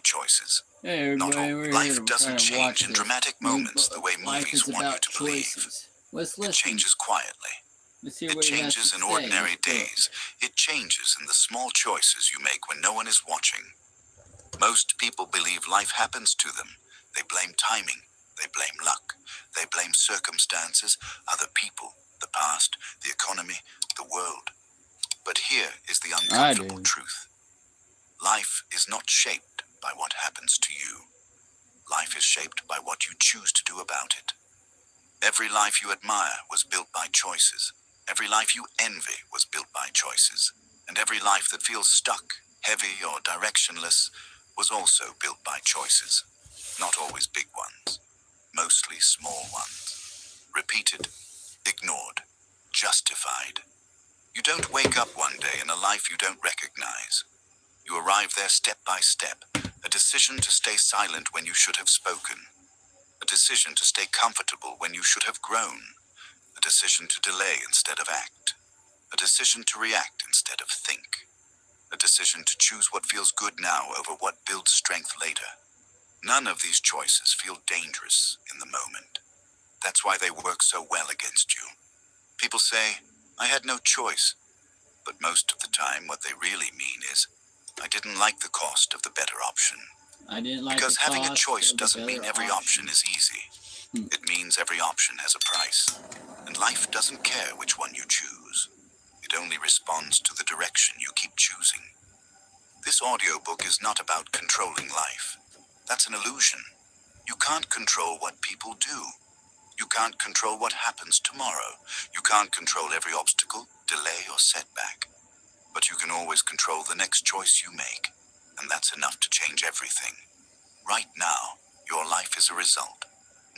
choices. Hey Not all. everybody, we're here Life to doesn't kind of change watch in this dramatic new moments the book. way Life movies is want you about to believe. choices. Let's It listen. changes quietly. Let's hear It what he has to changes in say. ordinary days. It changes in the small choices you make when no one is watching. Most people believe life happens to them. They blame timing. They blame luck. They blame circumstances, other people, the past, the economy, the world. But here is the uncomfortable truth. Life is not shaped by what happens to you. Life is shaped by what you choose to do about it. Every life you admire was built by choices. Every life you envy was built by choices. And every life that feels stuck, heavy, or directionless was also built by choices. Not always big ones, mostly small ones. Repeated, ignored, justified. You don't wake up one day in a life you don't recognize. You arrive there step by step, a decision to stay silent when you should have spoken, a decision to stay comfortable when you should have grown, a decision to delay instead of act, a decision to react instead of think, a decision to choose what feels good now over what builds strength later. None of these choices feel dangerous in the moment. That's why they work so well against you. People say, I had no choice, but most of the time what they really mean is, I didn't like the cost of the better option. I didn't like Because the having a cost choice of the doesn't mean better every option is easy. It means every option has a price. And life doesn't care which one you choose. It only responds to the direction you keep choosing. This audiobook is not about controlling life. That's an illusion. You can't control what people do. You can't control what happens tomorrow. You can't control every obstacle, delay, or setback. But you can always control the next choice you make. And that's enough to change everything. Right now, your life is a result.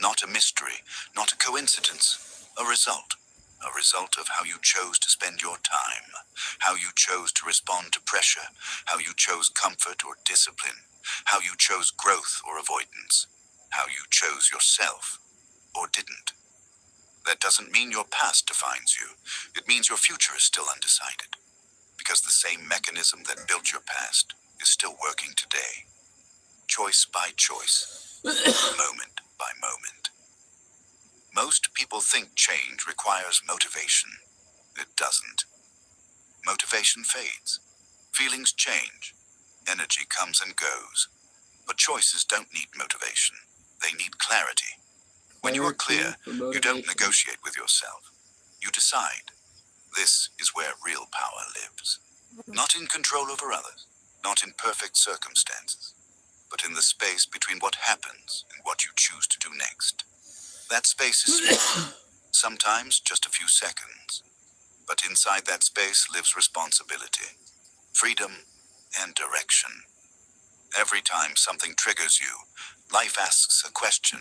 Not a mystery, not a coincidence. A result. A result of how you chose to spend your time. How you chose to respond to pressure. How you chose comfort or discipline. How you chose growth or avoidance. How you chose yourself or didn't. That doesn't mean your past defines you. It means your future is still undecided. Because the same mechanism that built your past is still working today. Choice by choice. Moment by moment. Most people think change requires motivation. It doesn't. Motivation fades. Feelings change. Energy comes and goes. But choices don't need motivation. They need clarity. When you are clear, you don't negotiate with yourself. You decide. This is where real power lives. Not in control over others, not in perfect circumstances, but in the space between what happens and what you choose to do next. That space is small, sometimes just a few seconds. But inside that space lives responsibility, freedom, and direction. Every time something triggers you, life asks a question.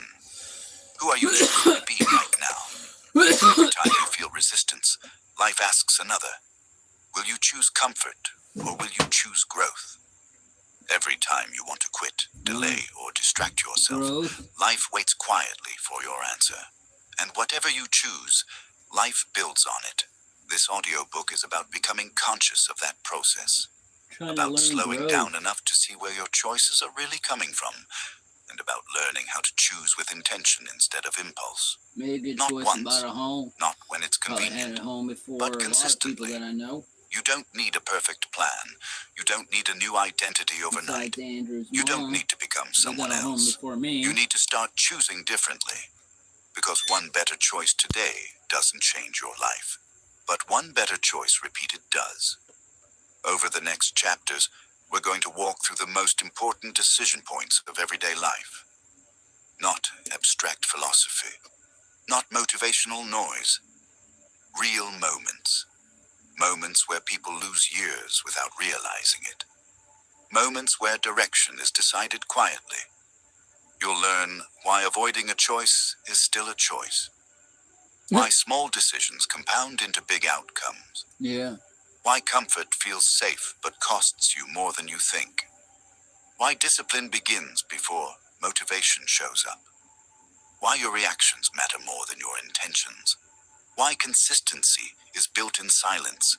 Who are you choosing to be right now? Every time you feel resistance, life asks another. Will you choose comfort, or will you choose growth? Every time you want to quit, delay, or distract yourself, life waits quietly for your answer. And whatever you choose, life builds on it. This audiobook is about becoming conscious of that process. About slowing down enough to see where your choices are really coming from. And about learning how to choose with intention instead of impulse. Not once, not when it's convenient, but consistently. You don't need a perfect plan. You don't need a new identity overnight. You don't need to become someone else. You need to start choosing differently. Because one better choice today doesn't change your life. But one better choice repeated does. Over the next chapters, we're going to walk through the most important decision points of everyday life. Not abstract philosophy. Not motivational noise. Real moments. Moments where people lose years without realizing it. Moments where direction is decided quietly. You'll learn why avoiding a choice is still a choice. Why small decisions compound into big outcomes. Why comfort feels safe but costs you more than you think. Why discipline begins before motivation shows up. Why your reactions matter more than your intentions. Why consistency is built in silence.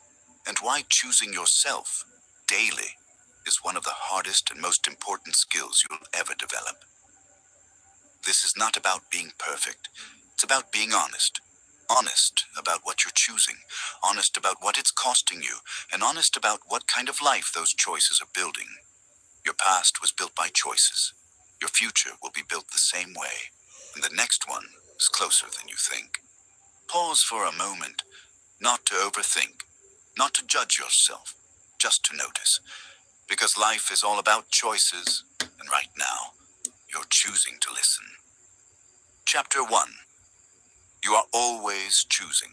And why choosing yourself daily is one of the hardest and most important skills you'll ever develop. This is not about being perfect. It's about being honest. Honest about what you're choosing, honest about what it's costing you, and honest about what kind of life those choices are building. Your past was built by choices. Your future will be built the same way, and the next one is closer than you think. Pause for a moment, not to overthink, not to judge yourself, just to notice. Because life is all about choices, and right now, you're choosing to listen. Chapter 1. You are always choosing.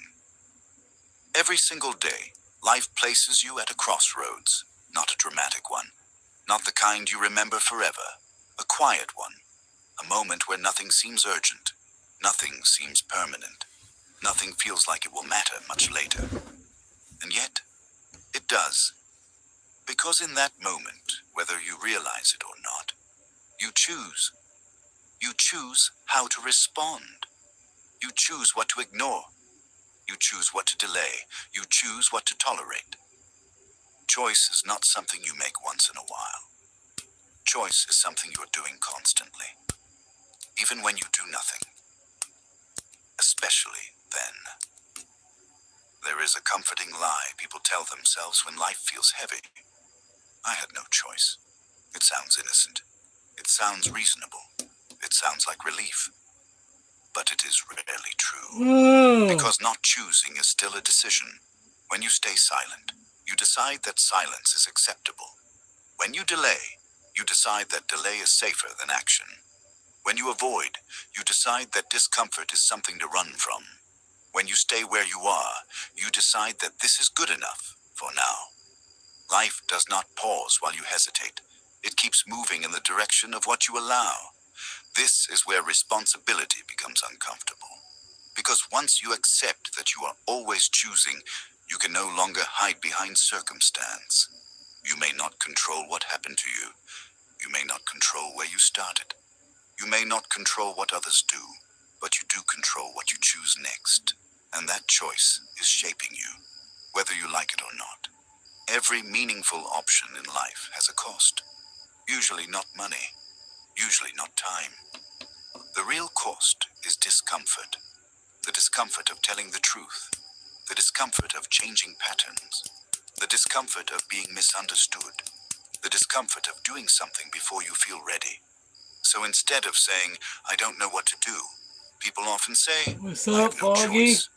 Every single day, life places you at a crossroads, not a dramatic one, not the kind you remember forever, a quiet one, a moment where nothing seems urgent, nothing seems permanent, nothing feels like it will matter much later. And yet, it does. Because in that moment, whether you realize it or not, you choose. You choose how to respond. You choose what to ignore. You choose what to delay. You choose what to tolerate. Choice is not something you make once in a while. Choice is something you're doing constantly, even when you do nothing. Especially then. There is a comforting lie people tell themselves when life feels heavy. I had no choice. It sounds innocent. It sounds reasonable. It sounds like relief. But it is rarely true. Because not choosing is still a decision. When you stay silent, you decide that silence is acceptable. When you delay, you decide that delay is safer than action. When you avoid, you decide that discomfort is something to run from. When you stay where you are, you decide that this is good enough for now. Life does not pause while you hesitate. It keeps moving in the direction of what you allow. This is where responsibility becomes uncomfortable. Because once you accept that you are always choosing, you can no longer hide behind circumstance. You may not control what happened to you. You may not control where you started. You may not control what others do, but you do control what you choose next. And that choice is shaping you, whether you like it or not. Every meaningful option in life has a cost. Usually not money, usually not time. The real cost is discomfort. The discomfort of telling the truth. The discomfort of changing patterns. The discomfort of being misunderstood. The discomfort of doing something before you feel ready. So instead of saying, I don't know what to do, people often say, What's I up, have no Foggy? choice.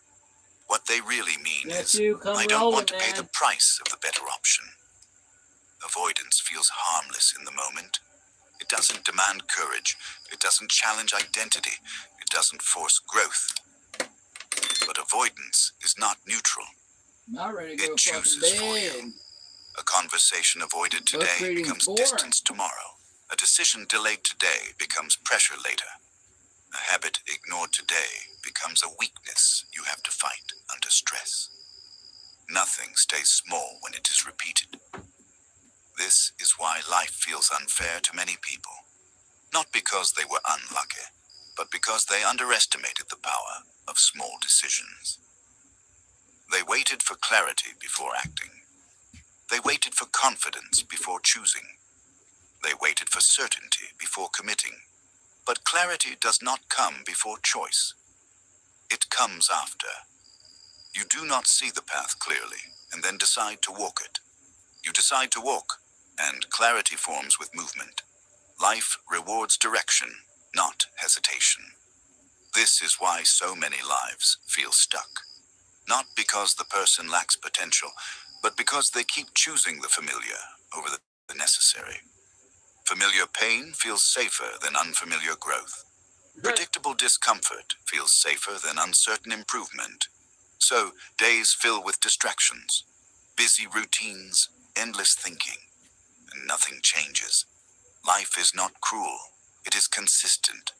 What they really mean Nephew, is, come I don't rolling, want to pay man. the price of the better option. Avoidance feels harmless in the moment. It doesn't demand courage. It doesn't challenge identity. It doesn't force growth. But avoidance is not neutral. Not ready to It go fucking chooses for bed. you. A conversation avoided Book today reading's becomes boring. distance tomorrow. A decision delayed today becomes pressure later. A habit ignored today becomes a weakness you have to fight under stress. Nothing stays small when it is repeated. This is why life feels unfair to many people. Not because they were unlucky, but because they underestimated the power of small decisions. They waited for clarity before acting. They waited for confidence before choosing. They waited for certainty before committing. But clarity does not come before choice. It comes after. You do not see the path clearly and then decide to walk it. You decide to walk, and clarity forms with movement. Life rewards direction, not hesitation. This is why so many lives feel stuck. Not because the person lacks potential, but because they keep choosing the familiar over the necessary. Familiar pain feels safer than unfamiliar growth. Predictable discomfort feels safer than uncertain improvement. So, days fill with distractions, busy routines, endless thinking, and nothing changes. Life is not cruel, it is consistent.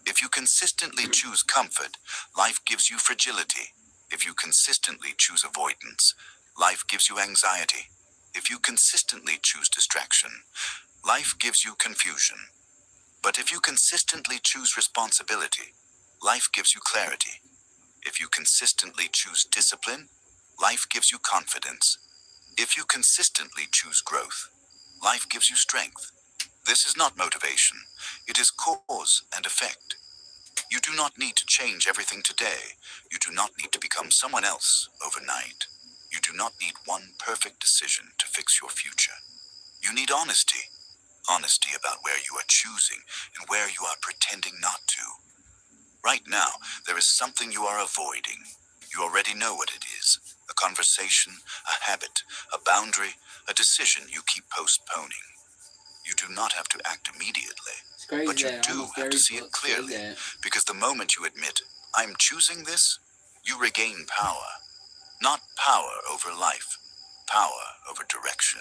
If you consistently choose comfort, life gives you fragility. If you consistently choose avoidance, life gives you anxiety. If you consistently choose distraction, life gives you confusion. But if you consistently choose responsibility, life gives you clarity. If you consistently choose discipline, life gives you confidence. If you consistently choose growth, Life gives you strength. This is not motivation. It is cause and effect. You do not need to change everything today. You do not need to become someone else overnight. You do not need one perfect decision to fix your future. You need honesty. Honesty about where you are choosing and where you are pretending not to. Right now, there is something you are avoiding. You already know what it is. A conversation, a habit, a boundary, a decision you keep postponing. You do not have to act immediately, but you do have to see it clearly, because the moment you admit, I'm choosing this, you regain power. Not power over life, power over direction.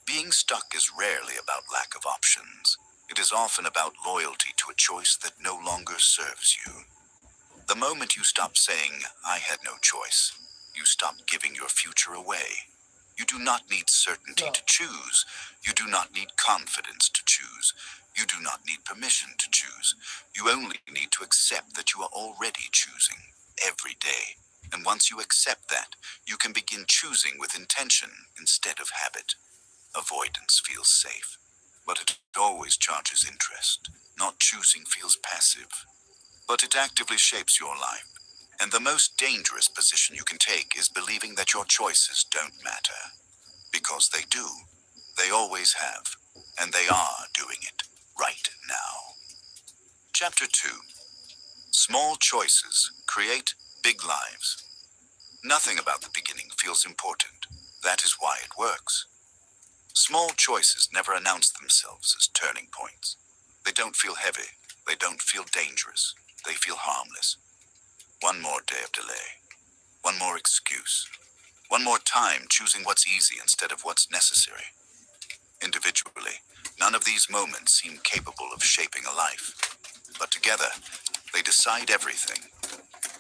Being stuck is rarely about lack of options. It is often about loyalty to a choice that no longer serves you. The moment you stop saying, I had no choice, you stop giving your future away. You do not need certainty to choose. You do not need confidence to choose. You do not need permission to choose. You only need to accept that you are already choosing every day. And once you accept that, you can begin choosing with intention instead of habit. Avoidance feels safe, but it always charges interest. Not choosing feels passive, but it actively shapes your life. And the most dangerous position you can take is believing that your choices don't matter. Because they do. They always have. And they are doing it right now. Chapter 2. Small choices create big lives. Nothing about the beginning feels important. That is why it works. Small choices never announce themselves as turning points. They don't feel heavy. They don't feel dangerous. They feel harmless. One more day of delay. One more excuse. One more time choosing what's easy instead of what's necessary. Individually, none of these moments seem capable of shaping a life. But together, they decide everything.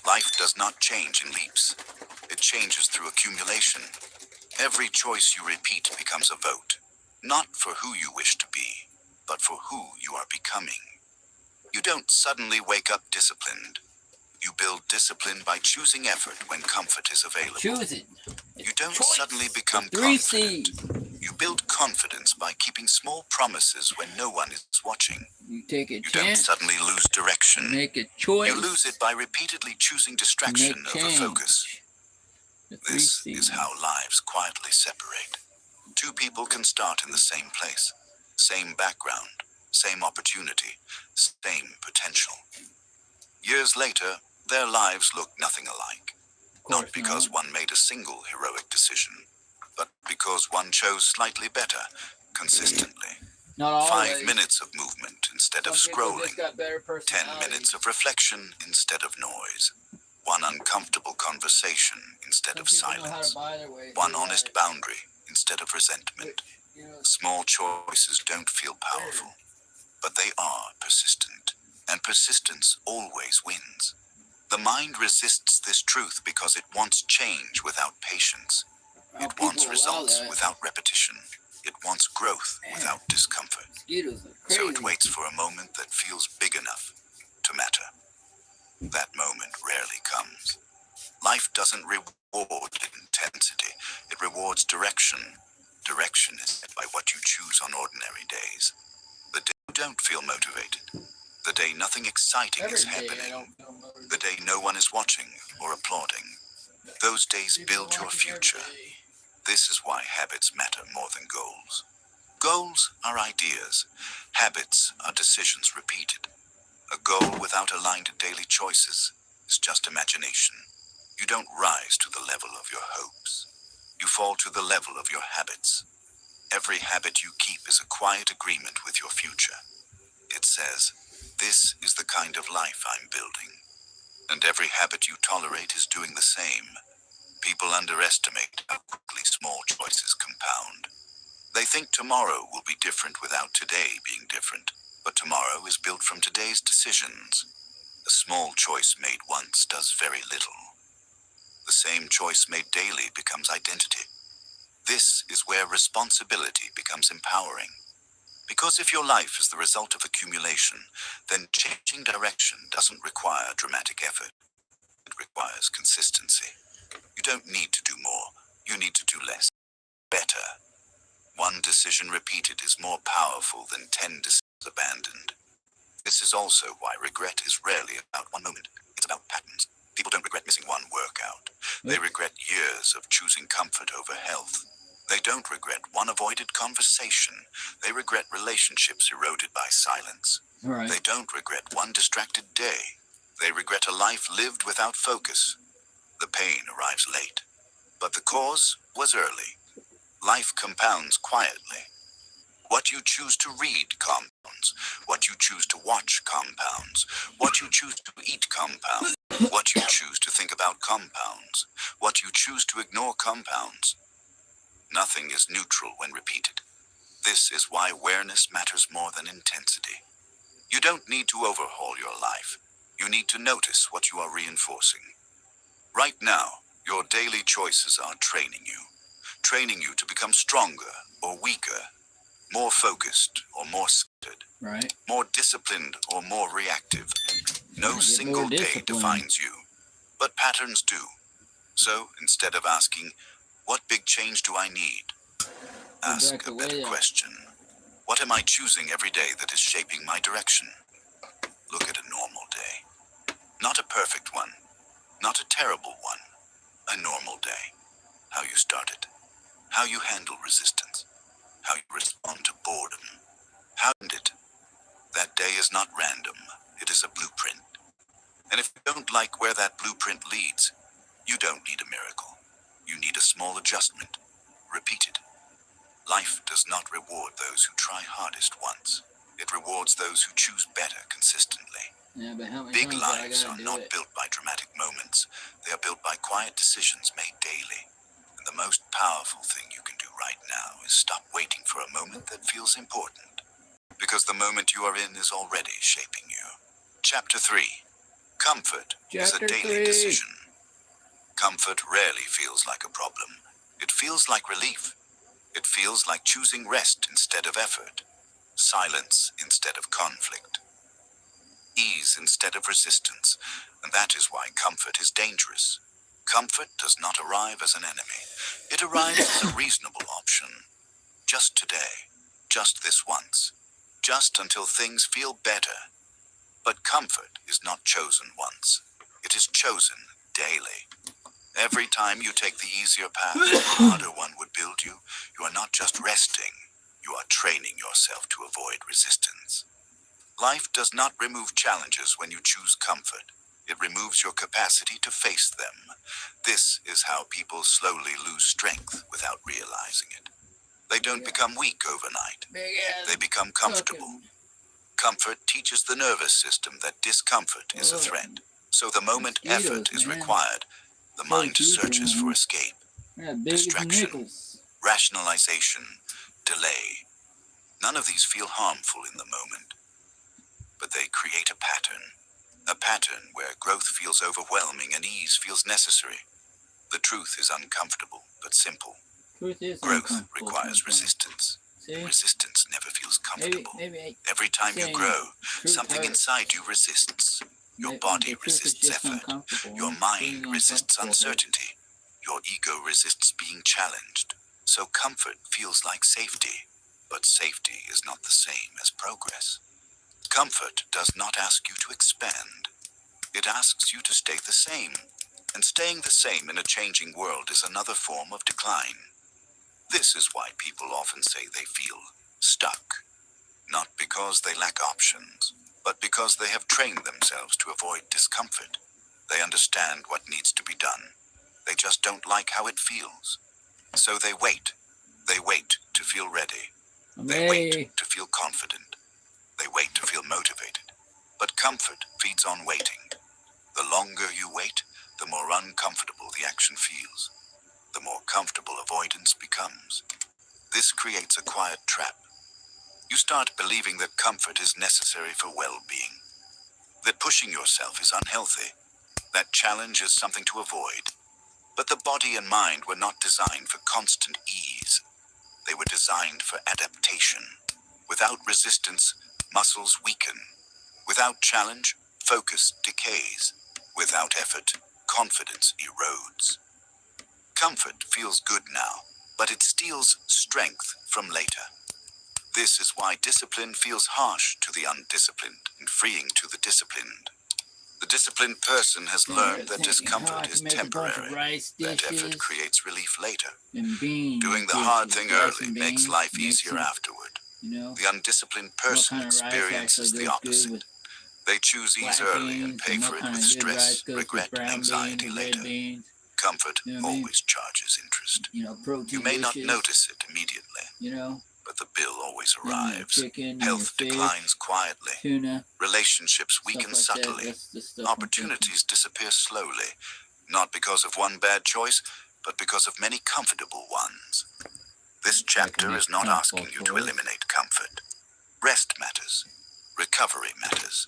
Life does not change in leaps. It changes through accumulation. Every choice you repeat becomes a vote. Not for who you wish to be, but for who you are becoming. You don't suddenly wake up disciplined. You build discipline by choosing effort when comfort is available. Choosing. You don't suddenly become confident. You build confidence by keeping small promises when no one is watching. You take a You chance. don't suddenly lose direction. Make a choice. You lose it by repeatedly choosing distraction over focus. This is how lives quietly separate. Two people can start in the same place, same background, same opportunity, same potential. Years later, their lives look nothing alike. Not because one made a single heroic decision, but because one chose slightly better, consistently. Not always. 5 minutes of movement instead of scrolling. 10 minutes of reflection instead of noise. One uncomfortable conversation instead of silence. One honest boundary instead of resentment. Small choices don't feel powerful, but they are persistent, and persistence always wins. The mind resists this truth because it wants change without patience. It wants results without repetition. It wants growth without discomfort. So it waits for a moment that feels big enough to matter. That moment rarely comes. Life doesn't reward intensity. It rewards direction. Direction is set by what you choose on ordinary days. The day you don't feel motivated. The day nothing exciting is happening. The day no one is watching or applauding. Those days build your future. This is why habits matter more than goals. Goals are ideas. Habits are decisions repeated. A goal without aligned daily choices is just imagination. You don't rise to the level of your hopes. You fall to the level of your habits. Every habit you keep is a quiet agreement with your future. It says, this is the kind of life I'm building. And every habit you tolerate is doing the same. People underestimate how quickly small choices compound. They think tomorrow will be different without today being different. But tomorrow is built from today's decisions. A small choice made once does very little. The same choice made daily becomes identity. This is where responsibility becomes empowering. Because if your life is the result of accumulation, then changing direction doesn't require dramatic effort. It requires consistency. You don't need to do more. You need to do less. Better. One decision repeated is more powerful than 10 decisions abandoned. This is also why regret is rarely about one moment. It's about patterns. People don't regret missing one workout. They regret years of choosing comfort over health. They don't regret one avoided conversation. They regret relationships eroded by silence. Right. They don't regret one distracted day. They regret a life lived without focus. The pain arrives late, but the cause was early. Life compounds quietly. What you choose to read compounds. What you choose to watch compounds. What you choose to eat compounds. What you choose to think about compounds. What you choose to ignore compounds. Nothing is neutral when repeated. This is why awareness matters more than intensity. You don't need to overhaul your life. You need to notice what you are reinforcing. Right now, your daily choices are training you to become stronger or weaker, more focused or more scattered, Right. more disciplined or more reactive. No single day defines you, but patterns do. So instead of asking, what big change do I need? Ask a better question. What am I choosing every day that is shaping my direction? Look at a normal day. Not a perfect one, not a terrible one. A normal day. How you started. How you handle resistance. How you respond to boredom. How you end it. That day is not random. It is a blueprint. And if you don't like where that blueprint leads, you don't need a miracle. You need a small adjustment. Repeated. Life does not reward those who try hardest once. It rewards those who choose better consistently. Yeah, but how many Big times lives I are gotta not do it? built by dramatic moments. They are built by quiet decisions made daily. And the most powerful thing you can do right now is stop waiting for a moment that feels important. Because the moment you are in is already shaping you. Chapter 3. Comfort is a Chapter daily 3. decision. Comfort rarely feels like a problem. It feels like relief. It feels like choosing rest instead of effort, silence instead of conflict, ease instead of resistance, and that is why comfort is dangerous. Comfort does not arrive as an enemy. It arrives as a reasonable option. Just today, just this once, just until things feel better. But comfort is not chosen once. It is chosen daily. Every time you take the easier path, the harder one would build you, you are not just resting, you are training yourself to avoid resistance. Life does not remove challenges when you choose comfort. It removes your capacity to face them. This is how people slowly lose strength without realizing it. They don't become weak overnight. They become comfortable. Comfort teaches the nervous system that discomfort is a threat. So the moment effort is required, the mind searches for escape, distraction, rationalization, delay. None of these feel harmful in the moment, but they create a pattern where growth feels overwhelming and ease feels necessary. The truth is uncomfortable, but simple. Growth requires resistance. Resistance never feels comfortable. Every time you grow, something inside you resists. Your body resists effort. Your mind resists uncertainty. Your ego resists being challenged. So comfort feels like safety, but safety is not the same as progress. Comfort does not ask you to expand. It asks you to stay the same. And staying the same in a changing world is another form of decline. This is why people often say they feel stuck. Not because they lack options, but because they have trained themselves to avoid discomfort. They understand what needs to be done. They just don't like how it feels. So they wait. They wait to feel ready. They wait to feel confident. They wait to feel motivated. But comfort feeds on waiting. The longer you wait, the more uncomfortable the action feels. The more comfortable avoidance becomes. This creates a quiet trap. You start believing that comfort is necessary for well-being, that pushing yourself is unhealthy, that challenge is something to avoid. But the body and mind were not designed for constant ease. They were designed for adaptation. Without resistance, muscles weaken. Without challenge, focus decays. Without effort, confidence erodes. Comfort feels good now, but it steals strength from later. This is why discipline feels harsh to the undisciplined and freeing to the disciplined. The disciplined person has learned that discomfort is temporary. That effort creates relief later. Doing the hard thing early makes life easier afterward. The undisciplined person experiences the opposite. They choose ease early and pay for it with stress, regret, and anxiety later. Comfort always charges interest. You may not notice it immediately, but the bill always arrives. Health declines quietly. Relationships weaken subtly. Opportunities disappear slowly, not because of one bad choice, but because of many comfortable ones. This chapter is not asking you to eliminate comfort. Rest matters. Recovery matters.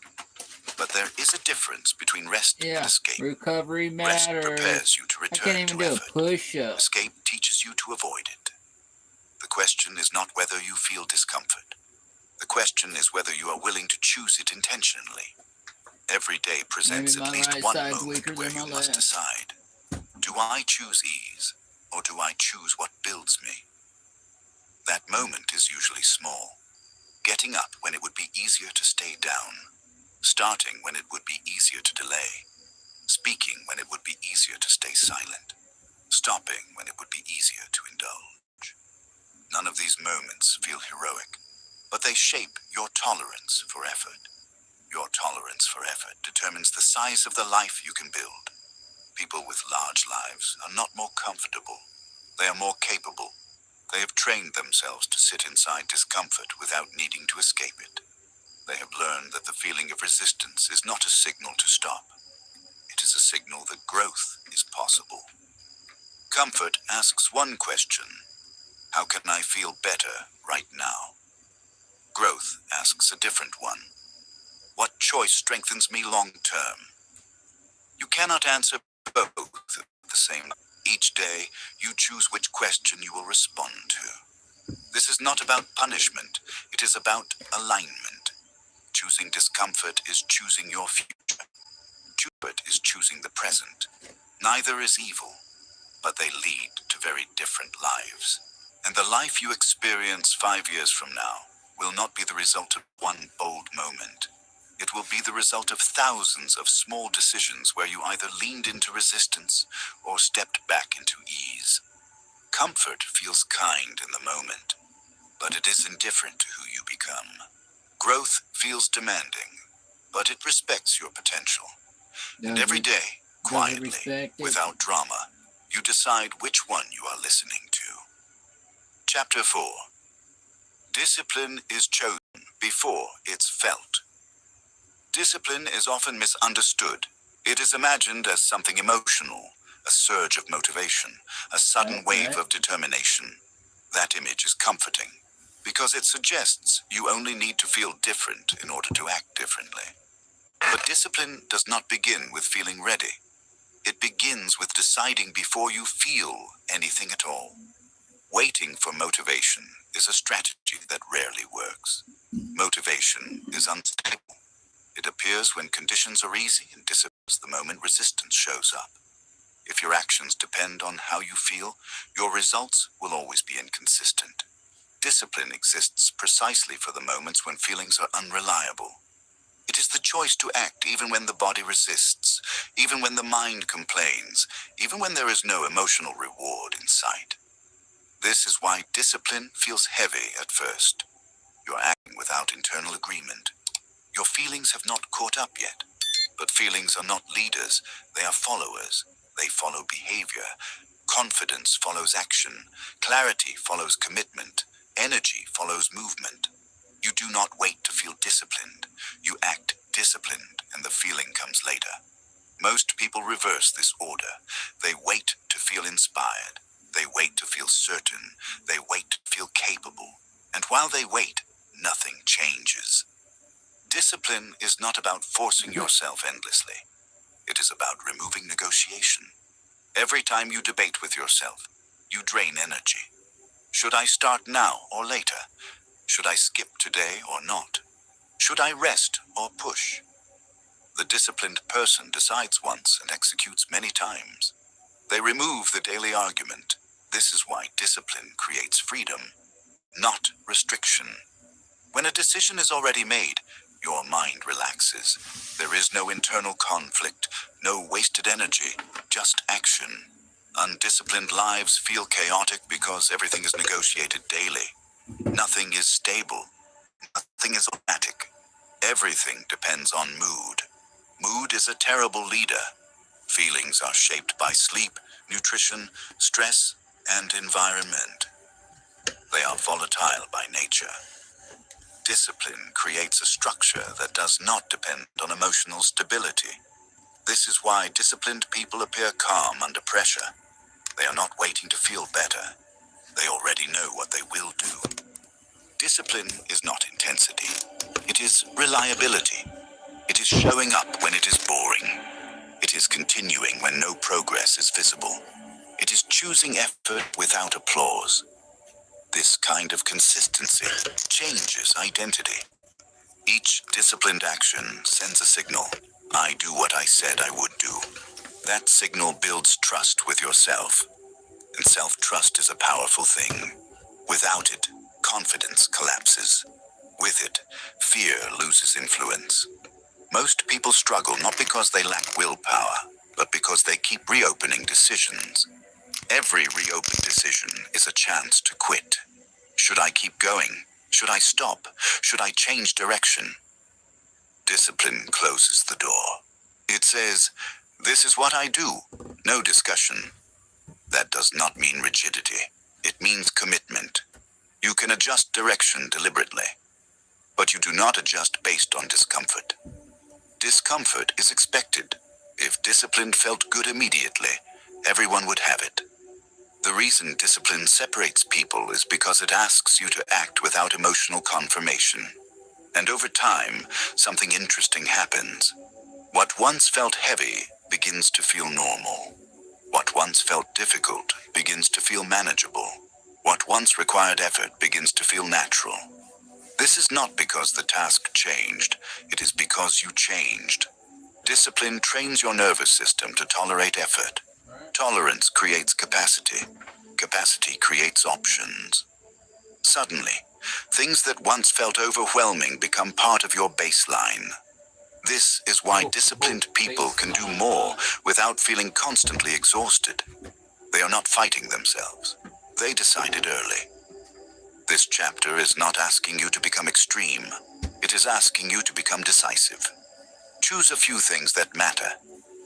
But there is a difference between rest and escape. Recovery matters. Rest prepares you to return to effort. Push-up. Escape teaches you to avoid it. The question is not whether you feel discomfort. The question is whether you are willing to choose it intentionally. Every day presents at least one moment where you must decide. Do I choose ease, or do I choose what builds me? That moment is usually small. Getting up when it would be easier to stay down. Starting when it would be easier to delay. Speaking when it would be easier to stay silent. Stopping when it would be easier to indulge. None of these moments feel heroic, but they shape your tolerance for effort. Your tolerance for effort determines the size of the life you can build. People with large lives are not more comfortable. They are more capable. They have trained themselves to sit inside discomfort without needing to escape it. They have learned that the feeling of resistance is not a signal to stop. It is a signal that growth is possible. Comfort asks one question: how can I feel better right now? Growth asks a different one: what choice strengthens me long term? You cannot answer both at the same time. Each day, you choose which question you will respond to. This is not about punishment, it is about alignment. Choosing discomfort is choosing your future. Comfort is choosing the present. Neither is evil, but they lead to very different lives. And the life you experience 5 years from now will not be the result of one bold moment. It will be the result of thousands of small decisions where you either leaned into resistance or stepped back into ease. Comfort feels kind in the moment, but it is indifferent to who you become. Growth feels demanding, but it respects your potential. And every day, quietly, without drama, you decide which one you are listening to. Chapter 4. Discipline is chosen before it's felt. Discipline is often misunderstood. It is imagined as something emotional, a surge of motivation, a sudden wave of determination. That image is comforting, because it suggests you only need to feel different in order to act differently. But discipline does not begin with feeling ready. It begins with deciding before you feel anything at all. Waiting for motivation is a strategy that rarely works. Motivation is unstable. It appears when conditions are easy and disappears the moment resistance shows up. If your actions depend on how you feel, your results will always be inconsistent. Discipline exists precisely for the moments when feelings are unreliable. It is the choice to act even when the body resists, even when the mind complains, even when there is no emotional reward in sight. This is why discipline feels heavy at first. You're acting without internal agreement. Your feelings have not caught up yet. But feelings are not leaders, they are followers. They follow behavior. Confidence follows action. Clarity follows commitment. Energy follows movement. You do not wait to feel disciplined. You act disciplined, and the feeling comes later. Most people reverse this order. They wait to feel inspired. They wait to feel certain. They wait to feel capable. And while they wait, nothing changes. Discipline is not about forcing yourself endlessly. It is about removing negotiation. Every time you debate with yourself, you drain energy. Should I start now or later? Should I skip today or not? Should I rest or push? The disciplined person decides once and executes many times. They remove the daily argument. This is why discipline creates freedom, not restriction. When a decision is already made, your mind relaxes. There is no internal conflict, no wasted energy, just action. Undisciplined lives feel chaotic because everything is negotiated daily. Nothing is stable. Nothing is automatic. Everything depends on mood. Mood is a terrible leader. Feelings are shaped by sleep, nutrition, stress, and environment. They are volatile by nature. Discipline creates a structure that does not depend on emotional stability. This is why disciplined people appear calm under pressure. They are not waiting to feel better. They already know what they will do. Discipline is not intensity. It is reliability. It is showing up when it is boring. It is continuing when no progress is visible. It is choosing effort without applause. This kind of consistency changes identity. Each disciplined action sends a signal. I do what I said I would do. That signal builds trust with yourself. And self-trust is a powerful thing. Without it, confidence collapses. With it, fear loses influence. Most people struggle not because they lack willpower, but because they keep reopening decisions. Every reopened decision is a chance to quit. Should I keep going? Should I stop? Should I change direction? Discipline closes the door. It says, this is what I do. No discussion. That does not mean rigidity. It means commitment. You can adjust direction deliberately, but you do not adjust based on discomfort. Discomfort is expected. If discipline felt good immediately, everyone would have it. The reason discipline separates people is because it asks you to act without emotional confirmation. And over time, something interesting happens. What once felt heavy begins to feel normal. What once felt difficult begins to feel manageable. What once required effort begins to feel natural. This is not because the task changed, it is because you changed. Discipline trains your nervous system to tolerate effort. Tolerance creates capacity. Capacity creates options. Suddenly, things that once felt overwhelming become part of your baseline. This is why disciplined people can do more without feeling constantly exhausted. They are not fighting themselves. They decided early. This chapter is not asking you to become extreme. It is asking you to become decisive. Choose a few things that matter.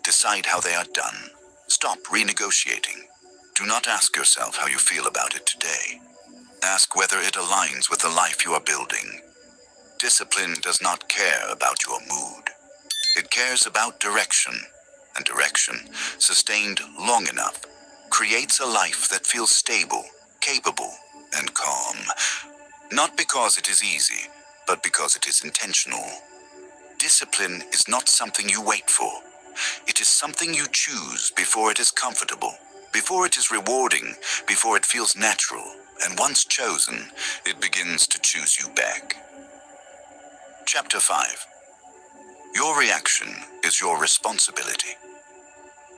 Decide how they are done. Stop renegotiating. Do not ask yourself how you feel about it today. Ask whether it aligns with the life you are building. Discipline does not care about your mood. It cares about direction, and direction, sustained long enough, creates a life that feels stable, capable, and calm. Not because it is easy, but because it is intentional. Discipline is not something you wait for. It is something you choose before it is comfortable, before it is rewarding, before it feels natural, and once chosen, it begins to choose you back. Chapter 5. Your reaction is your responsibility.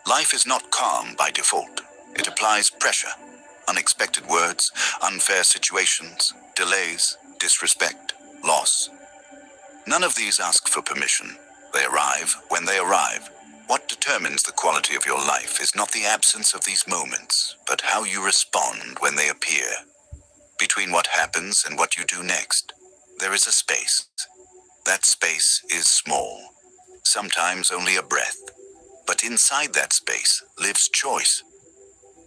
Life is not calm by default. It applies pressure, unexpected words, unfair situations, delays, disrespect, loss. None of these ask for permission. They arrive when they arrive. What determines the quality of your life is not the absence of these moments, but how you respond when they appear. Between what happens and what you do next, there is a space. That space is small, sometimes only a breath. But inside that space lives choice.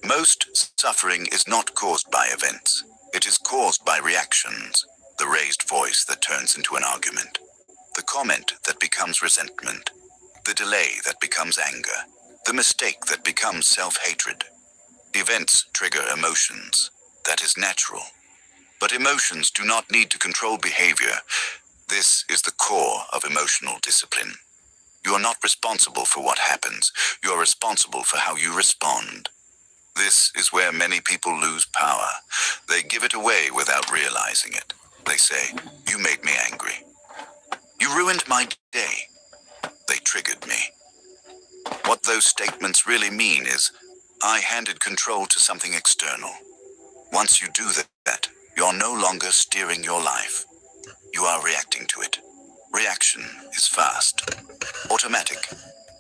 Most suffering is not caused by events. It is caused by reactions. The raised voice that turns into an argument. The comment that becomes resentment. The delay that becomes anger. The mistake that becomes self-hatred. Events trigger emotions. That is natural. But emotions do not need to control behavior. This is the core of emotional discipline. You are not responsible for what happens. You are responsible for how you respond. This is where many people lose power. They give it away without realizing it. They say, "You made me angry. You ruined my day. They triggered me." What those statements really mean is, I handed control to something external. Once you do that, you're no longer steering your life. You are reacting to it. Reaction is fast, automatic,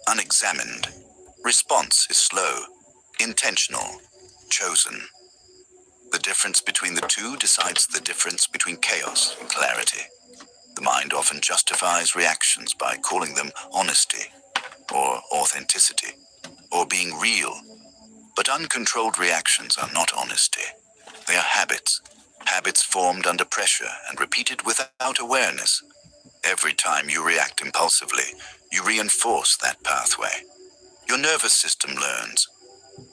unexamined. Response is slow, intentional, chosen. The difference between the two decides the difference between chaos and clarity. The mind often justifies reactions by calling them honesty, or authenticity, or being real. But uncontrolled reactions are not honesty. They are habits. Habits formed under pressure and repeated without awareness. Every time you react impulsively, you reinforce that pathway. Your nervous system learns.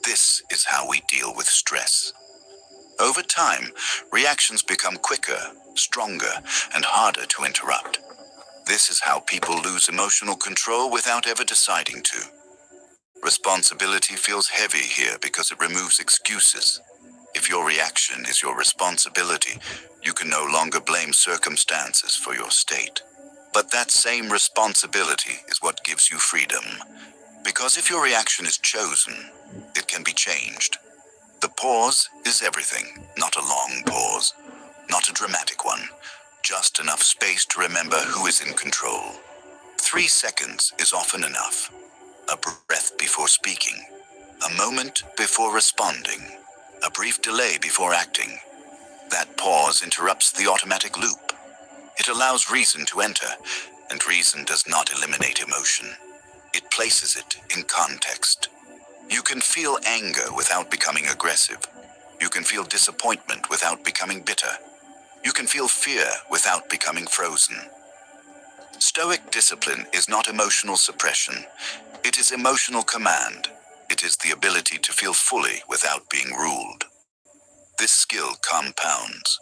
This is how we deal with stress. Over time, reactions become quicker, stronger, and harder to interrupt. This is how people lose emotional control without ever deciding to. Responsibility feels heavy here because it removes excuses. If your reaction is your responsibility, you can no longer blame circumstances for your state. But that same responsibility is what gives you freedom. Because if your reaction is chosen, it can be changed. The pause is everything, not a long pause, not a dramatic one, just enough space to remember who is in control. 3 seconds is often enough. A breath before speaking, a moment before responding, a brief delay before acting. That pause interrupts the automatic loop. It allows reason to enter, and reason does not eliminate emotion. It places it in context. You can feel anger without becoming aggressive. You can feel disappointment without becoming bitter. You can feel fear without becoming frozen. Stoic discipline is not emotional suppression. It is emotional command. It is the ability to feel fully without being ruled. This skill compounds.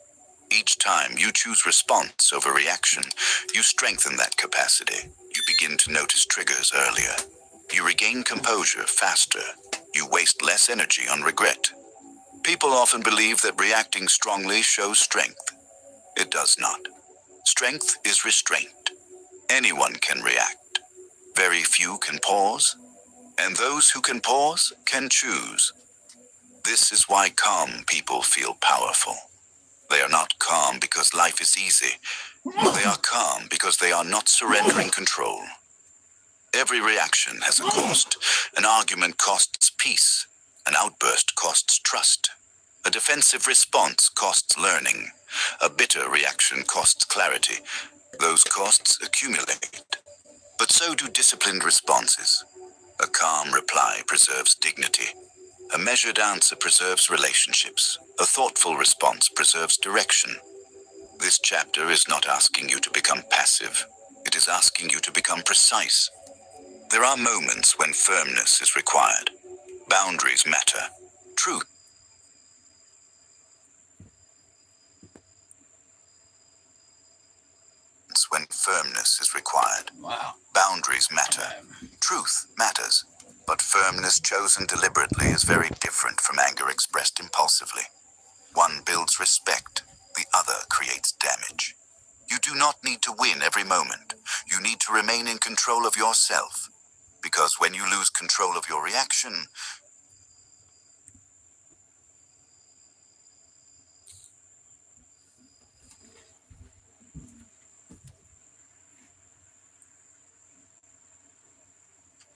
Each time you choose response over reaction, you strengthen that capacity. You begin to notice triggers earlier. You regain composure faster. You waste less energy on regret. People often believe that reacting strongly shows strength. It does not. Strength is restraint. Anyone can react. Very few can pause, and those who can pause can choose. This is why calm people feel powerful. They are not calm because life is easy. They are calm because they are not surrendering control. Every reaction has a cost. An argument costs peace. An outburst costs trust. A defensive response costs learning. A bitter reaction costs clarity. Those costs accumulate. But so do disciplined responses. A calm reply preserves dignity. A measured answer preserves relationships. A thoughtful response preserves direction. This chapter is not asking you to become passive. It is asking you to become precise. There are moments when firmness is required. Boundaries matter. Truth. When firmness is required. Wow. Boundaries matter. Truth matters. But firmness chosen deliberately is very different from anger expressed impulsively. One builds respect. The other creates damage. You do not need to win every moment. You need to remain in control of yourself. Because when you lose control of your reaction,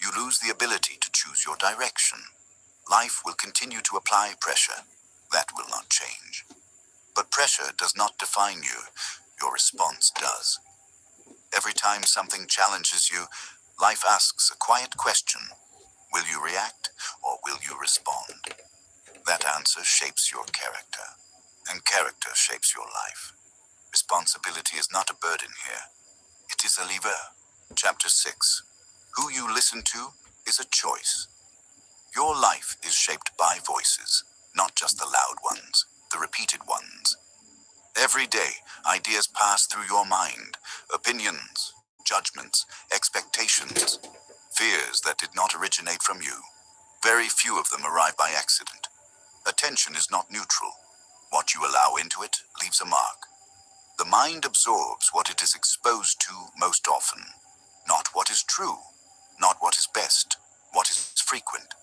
you lose the ability to choose your direction. Life will continue to apply pressure. That will not change. But pressure does not define you. Your response does. Every time something challenges you, life asks a quiet question. Will you react or will you respond? That answer shapes your character, and character shapes your life. Responsibility is not a burden here. It is a lever. Chapter 6. Who you listen to is a choice. Your life is shaped by voices, not just the loud ones, the repeated ones. Every day, ideas pass through your mind, opinions, judgments, expectations, fears that did not originate from you. Very few of them arrive by accident. Attention is not neutral. What you allow into it leaves a mark. The mind absorbs what it is exposed to most often. Not what is true, not what is best, what is frequent.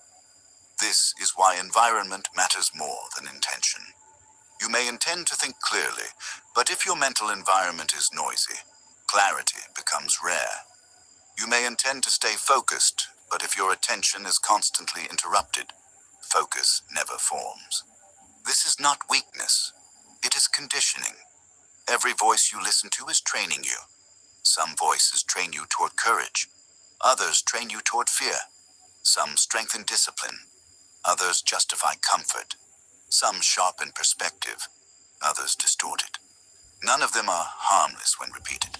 This is why environment matters more than intention. You may intend to think clearly, but if your mental environment is noisy, clarity becomes rare. You may intend to stay focused, but if your attention is constantly interrupted, focus never forms. This is not weakness. It is conditioning. Every voice you listen to is training you. Some voices train you toward courage. Others train you toward fear. Some strengthen discipline. Others justify comfort. Some sharpen perspective. Others distort it. None of them are harmless when repeated.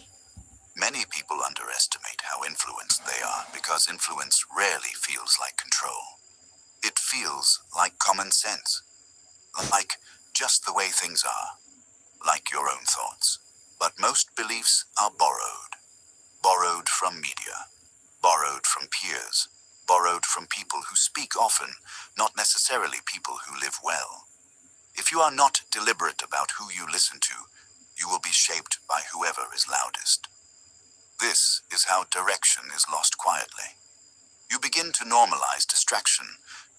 Many people underestimate how influenced they are because influence rarely feels like control. It feels like common sense, like just the way things are, like your own thoughts. But most beliefs are borrowed from media, borrowed from peers, borrowed from people who speak often, not necessarily people who live well. If you are not deliberate about who you listen to, you will be shaped by whoever is loudest. This is how direction is lost quietly. You begin to normalize distraction.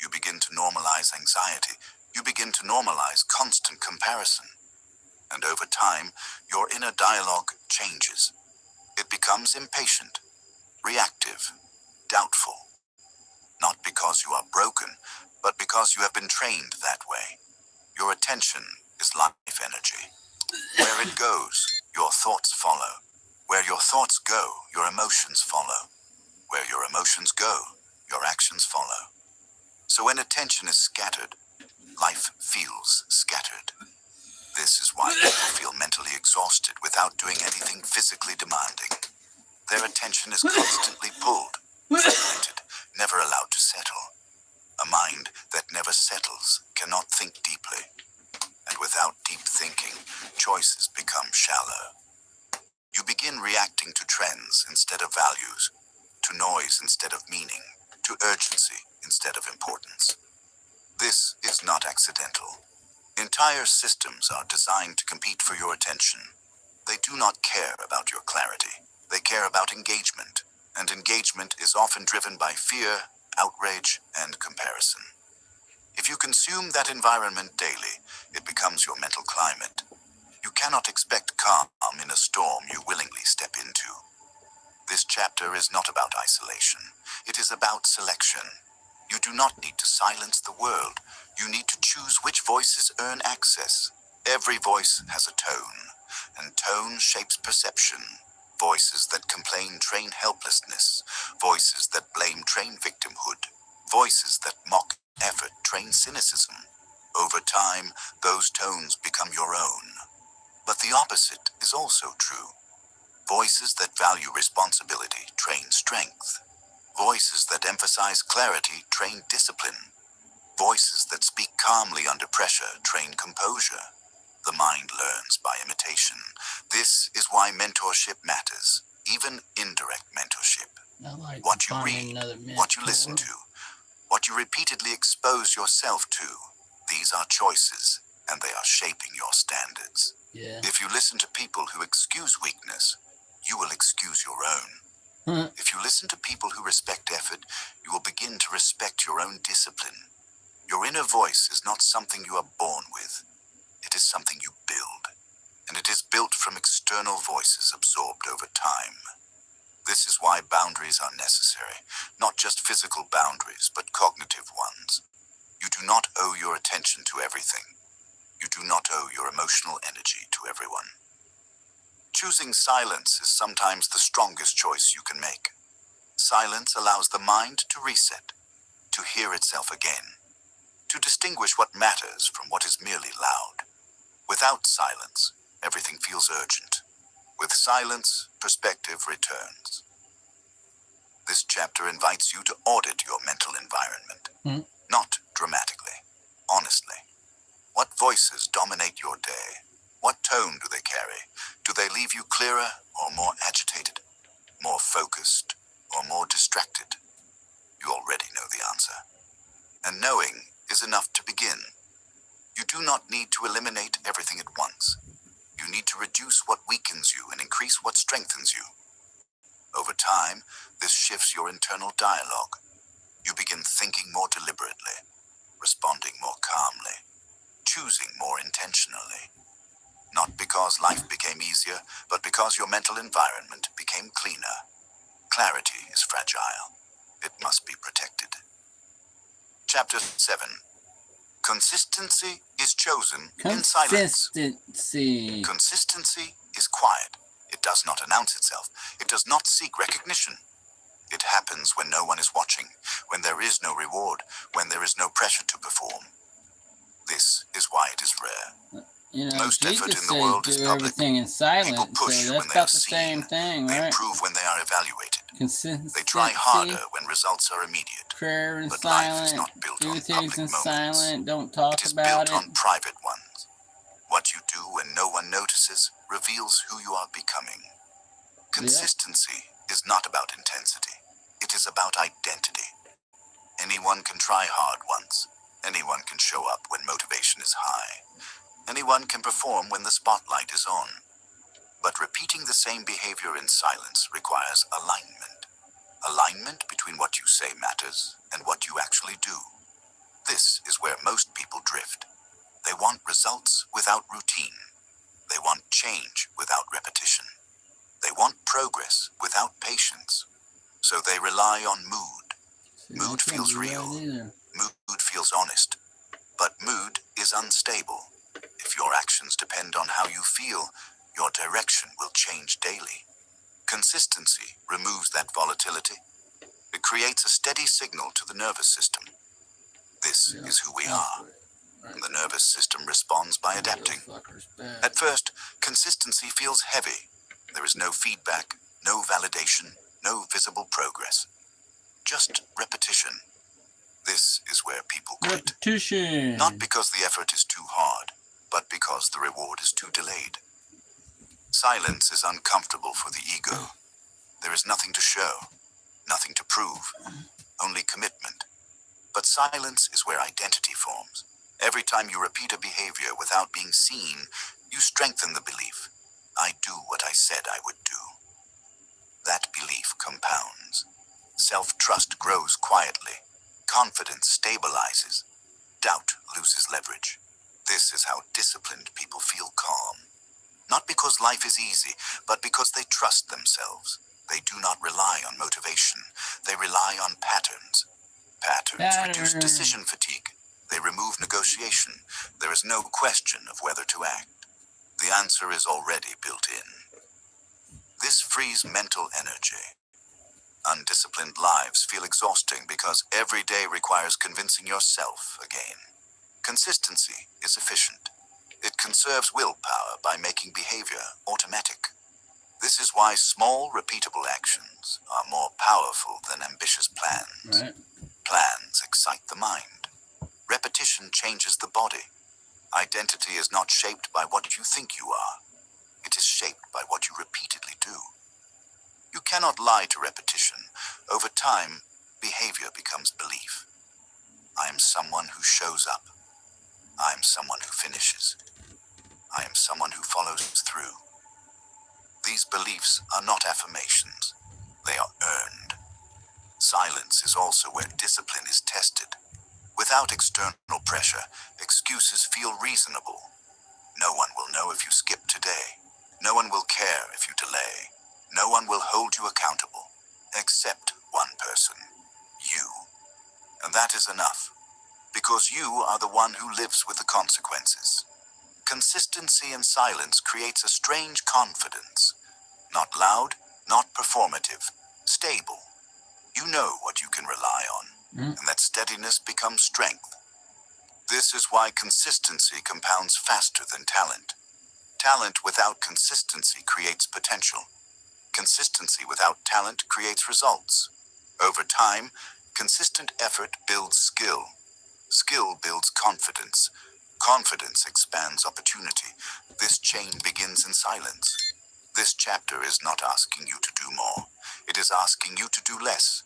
You begin to normalize anxiety. You begin to normalize constant comparison. And over time, your inner dialogue changes. It becomes impatient, reactive, doubtful. Not because you are broken, but because you have been trained that way. Your attention is life energy. Where it goes, your thoughts follow. Where your thoughts go, your emotions follow. Where your emotions go, your actions follow. So when attention is scattered, life feels scattered. This is why people feel mentally exhausted without doing anything physically demanding. Their attention is constantly pulled, fragmented, never allowed to settle. A mind that never settles cannot think deeply. And without deep thinking, choices become shallow. You begin reacting to trends instead of values, to noise instead of meaning, to urgency instead of importance. This is not accidental. Entire systems are designed to compete for your attention. They do not care about your clarity. They care about engagement, and engagement is often driven by fear, outrage, and comparison. If you consume that environment daily, it becomes your mental climate. You cannot expect calm in a storm you willingly step into. This chapter is not about isolation. It is about selection. You do not need to silence the world. You need to choose which voices earn access. Every voice has a tone, and tone shapes perception. Voices that complain train helplessness. Voices that blame train victimhood. Voices that mock effort train cynicism. Over time, those tones become your own. But the opposite is also true. Voices that value responsibility train strength. Voices that emphasize clarity train discipline. Voices that speak calmly under pressure train composure. The mind learns by imitation. This is why mentorship matters, even indirect mentorship. What you read, what you listen to, what you repeatedly expose yourself to, these are choices, and they are shaping your standards. Yeah. If you listen to people who excuse weakness, you will excuse your own. If you listen to people who respect effort, you will begin to respect your own discipline. Your inner voice is not something you are born with. It is something you build, and it is built from external voices absorbed over time. This is why boundaries are necessary, not just physical boundaries, but cognitive ones. You do not owe your attention to everything. You do not owe your emotional energy to everyone. Choosing silence is sometimes the strongest choice you can make. Silence allows the mind to reset, to hear itself again, to distinguish what matters from what is merely loud. Without silence, everything feels urgent. With silence, perspective returns. This chapter invites you to audit your mental environment, not dramatically, honestly. What voices dominate your day? What tone do they carry? Do they leave you clearer or more agitated, more focused or more distracted? You already know the answer. And knowing is enough to begin. You do not need to eliminate everything at once. You need to reduce what weakens you and increase what strengthens you. Over time, this shifts your internal dialogue. You begin thinking more deliberately, responding more calmly, choosing more intentionally. Not because life became easier, but because your mental environment became cleaner. Clarity is fragile. It must be protected. Chapter 7. Consistency is chosen in silence. Consistency is quiet. It does not announce itself. It does not seek recognition. It happens when no one is watching, when there is no reward, when there is no pressure to perform. This is why it is rare. Most effort in the world is public. People push when they are seen. They improve when they are evaluated. They try harder when results are immediate. But life is not built on public moments. It is built on private ones. What you do when no one notices reveals who you are becoming. Consistency is not about intensity. It is about identity. Anyone can try hard once. Anyone can show up when motivation is high. Anyone can perform when the spotlight is on. But repeating the same behavior in silence requires alignment. Alignment between what you say matters and what you actually do. This is where most people drift. They want results without routine. They want change without repetition. They want progress without patience. So they rely on mood. Mood feels real. Mood feels honest. But mood is unstable. If your actions depend on how you feel, your direction will change daily. Consistency removes that volatility. It creates a steady signal to the nervous system. This is who we are. And the nervous system responds by adapting. At first, consistency feels heavy. There is no feedback, no validation, no visible progress. Just repetition. This is where people quit. Not because the effort is too hard, but because the reward is too delayed. Silence is uncomfortable for the ego. There is nothing to show, nothing to prove, only commitment. But silence is where identity forms. Every time you repeat a behavior without being seen, you strengthen the belief. I do what I said I would do. That belief compounds. Self-trust grows quietly. Confidence stabilizes. Doubt loses leverage. This is how disciplined people feel calm. Not because life is easy, but because they trust themselves. They do not rely on motivation. They rely on patterns. Patterns reduce decision fatigue. They remove negotiation. There is no question of whether to act. The answer is already built in. This frees mental energy. Undisciplined lives feel exhausting because every day requires convincing yourself again. Consistency is efficient. It conserves willpower by making behavior automatic. This is why small, repeatable actions are more powerful than ambitious plans. Plans excite the mind. Repetition changes the body. Identity is not shaped by what you think you are. It is shaped by what you repeatedly do. You cannot lie to repetition. Over time, behavior becomes belief. I am someone who shows up. I am someone who finishes. I am someone who follows through. These beliefs are not affirmations. They are earned. Silence is also where discipline is tested. Without external pressure, excuses feel reasonable. No one will know if you skip today. No one will care if you delay. No one will hold you accountable, except one person, you. And that is enough, because you are the one who lives with the consequences. Consistency in silence creates a strange confidence. Not loud, not performative, stable. You know what you can rely on, and that steadiness becomes strength. This is why consistency compounds faster than talent. Talent without consistency creates potential. Consistency without talent creates results. Over time, consistent effort builds skill. Skill builds confidence. Confidence expands opportunity. This chain begins in silence. This chapter is not asking you to do more. It is asking you to do less,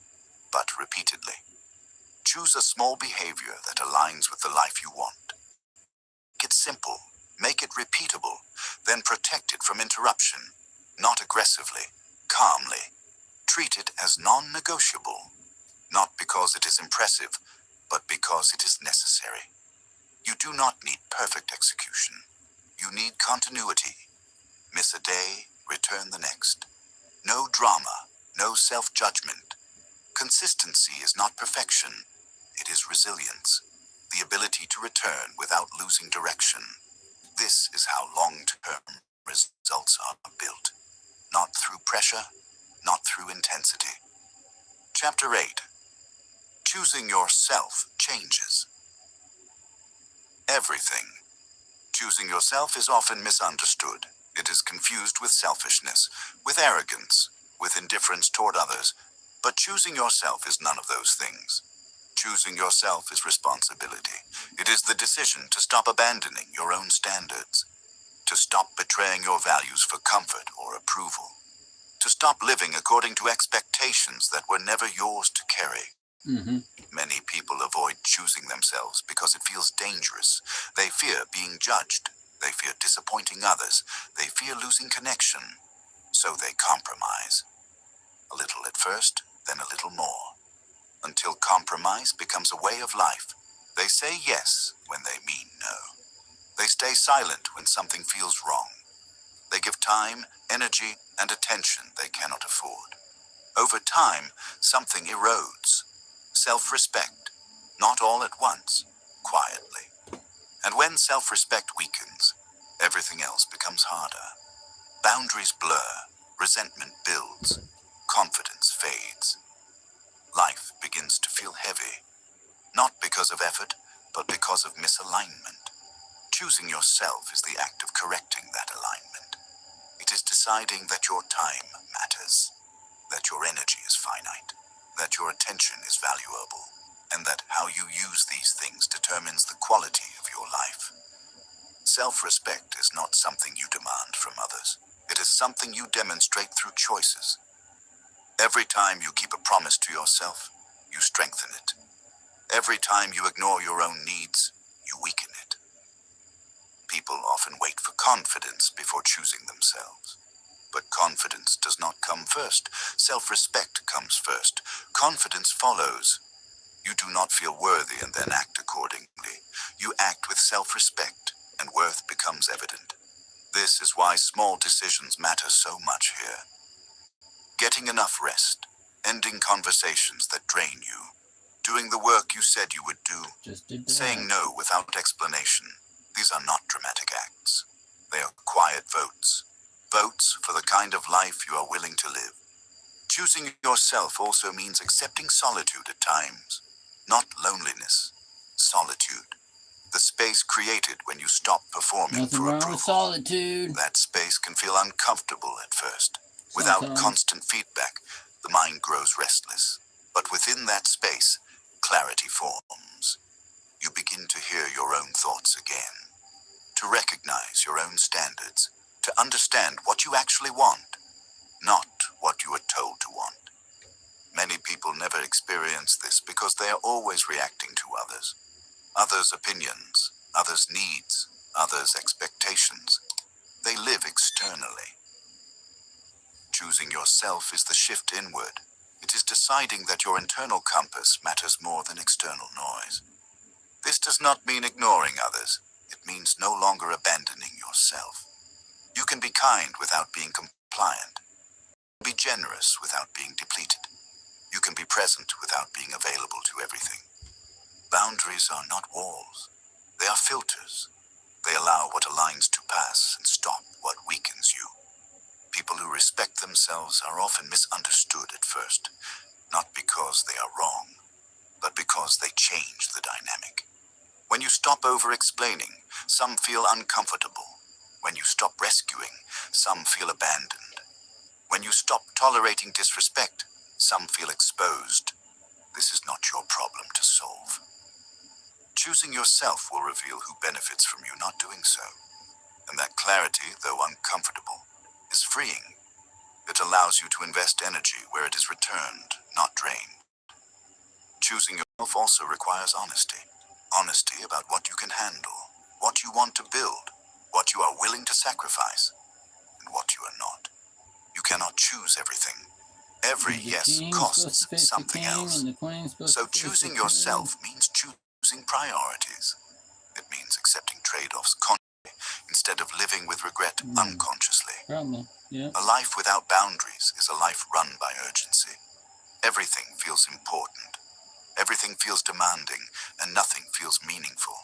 but repeatedly. Choose a small behavior that aligns with the life you want. Make it simple. Make it repeatable. Then protect it from interruption. Not aggressively, calmly. Treat it as non-negotiable. Not because it is impressive, but because it is necessary. You do not need perfect execution. You need continuity. Miss a day, return the next. No drama, no self-judgment. Consistency is not perfection. It is resilience, the ability to return without losing direction. This is how long-term results are built. Not through pressure, not through intensity. Chapter 8. Choosing yourself changes everything. Choosing yourself is often misunderstood. It is confused with selfishness, with arrogance, with indifference toward others. But choosing yourself is none of those things. Choosing yourself is responsibility. It is the decision to stop abandoning your own standards, to stop betraying your values for comfort or approval, to stop living according to expectations that were never yours to carry. Many people avoid choosing themselves because it feels dangerous. They fear being judged. They fear disappointing others. They fear losing connection. So they compromise. A little at first, then a little more. Until compromise becomes a way of life. They say yes when they mean no. They stay silent when something feels wrong. They give time, energy, and attention they cannot afford. Over time, something erodes. Self-respect, not all at once, quietly. And when self-respect weakens, everything else becomes harder. Boundaries blur, resentment builds, confidence fades. Life begins to feel heavy, not because of effort, but because of misalignment. Choosing yourself is the act of correcting that alignment. It is deciding that your time matters, that your energy is finite, that your attention is valuable, and that how you use these things determines the quality of your life. Self-respect is not something you demand from others. It is something you demonstrate through choices. Every time you keep a promise to yourself, you strengthen it. Every time you ignore your own needs, you weaken it. People often wait for confidence before choosing themselves. But confidence does not come first. Self-respect comes first. Confidence follows. You do not feel worthy and then act accordingly. You act with self-respect, and worth becomes evident. This is why small decisions matter so much here. Getting enough rest, ending conversations that drain you, doing the work you said you would do, saying no without explanation. These are not dramatic acts. They are quiet votes. Votes for the kind of life you are willing to live. Choosing yourself also means accepting solitude at times. Not loneliness, solitude. The space created when you stop performing for approval. With solitude. That space can feel uncomfortable at first. Without constant feedback, the mind grows restless. But within that space, clarity forms. You begin to hear your own thoughts again, to recognize your own standards, to understand what you actually want, not what you are told to want. Many people never experience this because they are always reacting to others. Others' opinions, others' needs, others' expectations. They live externally. Choosing yourself is the shift inward. It is deciding that your internal compass matters more than external noise. This does not mean ignoring others. It means no longer abandoning yourself. You can be kind without being compliant. Be generous without being depleted. You can be present without being available to everything. Boundaries are not walls. They are filters. They allow what aligns to pass and stop what weakens you. People who respect themselves are often misunderstood at first, not because they are wrong, but because they change the dynamic. When you stop over-explaining, some feel uncomfortable. When you stop rescuing, some feel abandoned. When you stop tolerating disrespect, some feel exposed. This is not your problem to solve. Choosing yourself will reveal who benefits from you not doing so. And that clarity, though uncomfortable, is freeing. It allows you to invest energy where it is returned, not drained. Choosing yourself also requires honesty. Honesty about what you can handle, what you want to build, what you are willing to sacrifice, and what you are not. You cannot choose everything. Every The yes king is supposed costs to fix the something king, else. and the queen's supposed So to fix the choosing queen. yourself means choosing priorities. It means accepting trade-offs consciously instead of living with regret unconsciously. Probably, yeah. A life without boundaries is a life run by urgency. Everything feels important. Everything feels demanding, and nothing feels meaningful.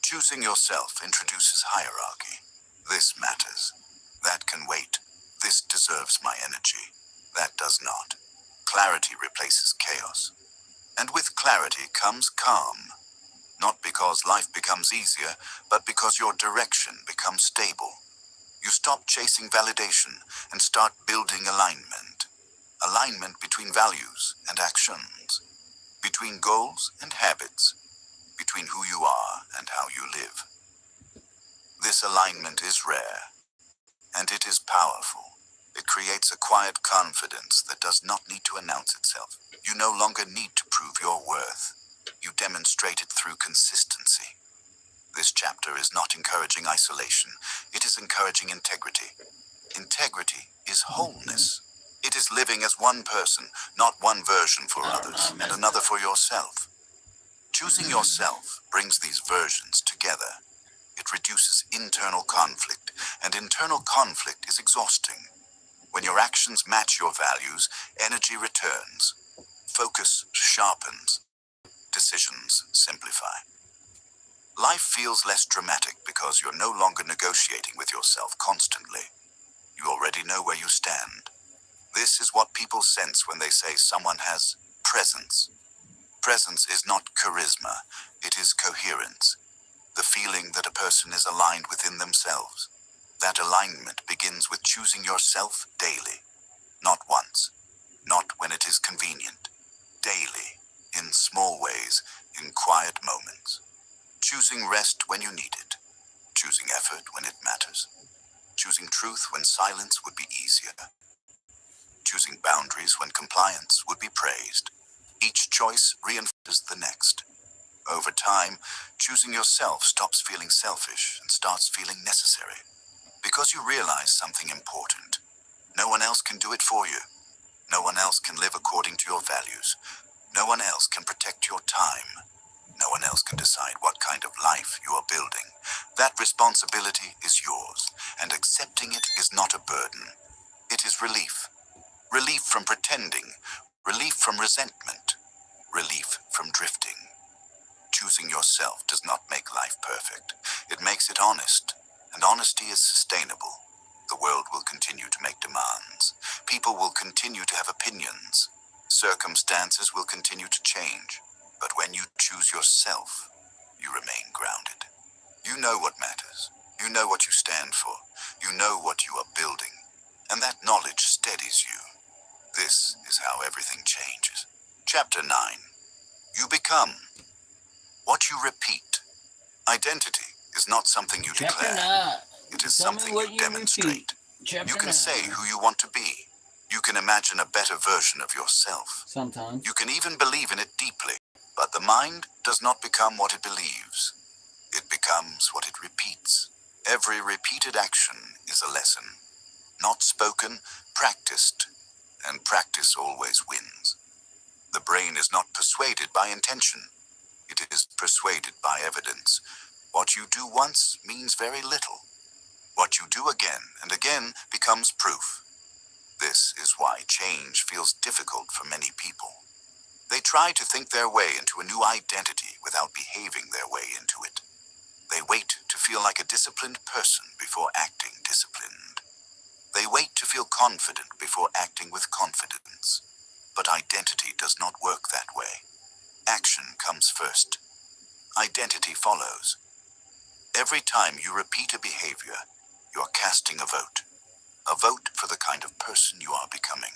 Choosing yourself introduces hierarchy. This matters. That can wait. This deserves my energy. That does not. Clarity replaces chaos. And with clarity comes calm. Not because life becomes easier, but because your direction becomes stable. You stop chasing validation and start building alignment. Alignment between values and actions, between goals and habits, between who you are and how you live. This alignment is rare, and it is powerful. It creates a quiet confidence that does not need to announce itself. You no longer need to prove your worth. You demonstrate it through consistency. This chapter is not encouraging isolation. It is encouraging integrity. Integrity is wholeness. It is living as one person, not one version for others and another for yourself. Choosing yourself brings these versions together. It reduces internal conflict, and internal conflict is exhausting. When your actions match your values, energy returns, focus sharpens, decisions simplify. Life feels less dramatic because you're no longer negotiating with yourself constantly. You already know where you stand. This is what people sense when they say someone has presence. Presence is not charisma, it is coherence. The feeling that a person is aligned within themselves. That alignment begins with choosing yourself daily. Not once, not when it is convenient. Daily, in small ways, in quiet moments. Choosing rest when you need it. Choosing effort when it matters. Choosing truth when silence would be easier. Choosing boundaries when compliance would be praised. Each choice reinforces the next. Over time, choosing yourself stops feeling selfish and starts feeling necessary. Because you realize something important. No one else can do it for you. No one else can live according to your values. No one else can protect your time. No one else can decide what kind of life you are building. That responsibility is yours, and accepting it is not a burden. It is relief. Relief from pretending, relief from resentment, relief from drifting. Choosing yourself does not make life perfect. It makes it honest, and honesty is sustainable. The world will continue to make demands. People will continue to have opinions. Circumstances will continue to change. But when you choose yourself, you remain grounded. You know what matters. You know what you stand for. You know what you are building. And that knowledge steadies you. This is how everything changes. Chapter 9. You become what you repeat. Identity is not something you Chapter declare. 9. It is Tell me something what you you repeat. demonstrate. Chapter You can 9. say who you want to be. You can imagine a better version of yourself. Sometimes. You can even believe in it deeply. But the mind does not become what it believes. It becomes what it repeats. Every repeated action is a lesson. Not spoken, practiced. And practice always wins. The brain is not persuaded by intention. It is persuaded by evidence. What you do once means very little. What you do again and again becomes proof. This is why change feels difficult for many people. They try to think their way into a new identity without behaving their way into it. They wait to feel like a disciplined person before acting disciplined. They wait to feel confident before acting with confidence. But identity does not work that way. Action comes first. Identity follows. Every time you repeat a behavior, you are casting a vote. A vote for the kind of person you are becoming.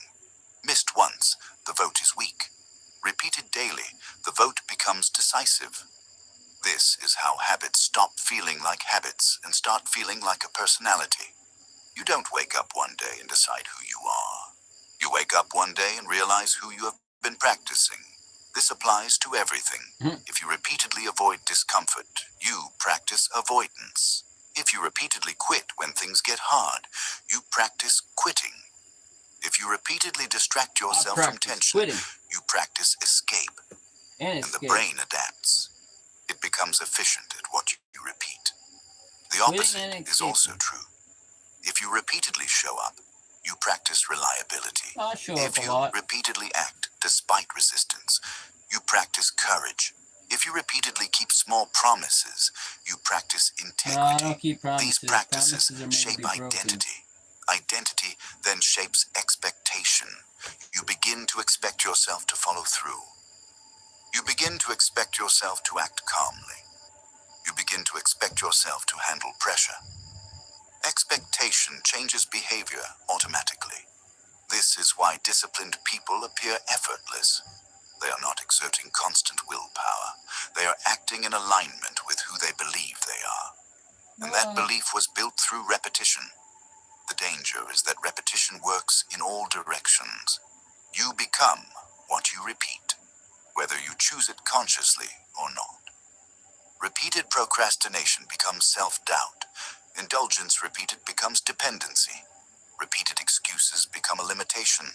Missed once, the vote is weak. Repeated daily, the vote becomes decisive. This is how habits stop feeling like habits and start feeling like a personality. You don't wake up one day and decide who you are. You wake up one day and realize who you have been practicing. This applies to everything. If you repeatedly avoid discomfort, you practice avoidance. If you repeatedly quit when things get hard, you practice quitting. If you repeatedly distract I yourself from practice tension, quitting you practice escape, and and the escape. brain adapts. It becomes efficient at what you repeat. The Quitting and opposite is also escaping. true. If you repeatedly show up, you practice reliability. I show up If a you lot. repeatedly act despite resistance, you practice courage. If you repeatedly keep small promises, you practice No, I integrity. don't keep promises. These practices Promises are made shape to be broken. identity. Identity then shapes expectation. You begin to expect yourself to follow through. You begin to expect yourself to act calmly. You begin to expect yourself to handle pressure. Expectation changes behavior automatically. This is why disciplined people appear effortless. They are not exerting constant willpower. They are acting in alignment with who they believe they are. And that belief was built through repetition. The danger is that repetition works in all directions. You become what you repeat, whether you choose it consciously or not. Repeated procrastination becomes self-doubt. Indulgence repeated becomes dependency. Repeated excuses become a limitation.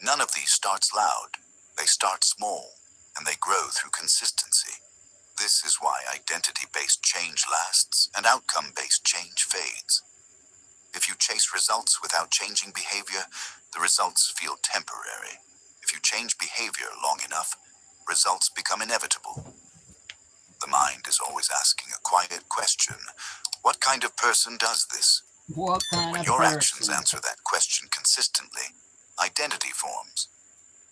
None of these starts loud. They start small, and they grow through consistency. This is why identity-based change lasts and outcome-based change fades. If you chase results without changing behavior, the results feel temporary. If you change behavior long enough, results become inevitable. The mind is always asking a quiet question. What kind of person does this? What kind When of your person? actions answer that question consistently, identity forms.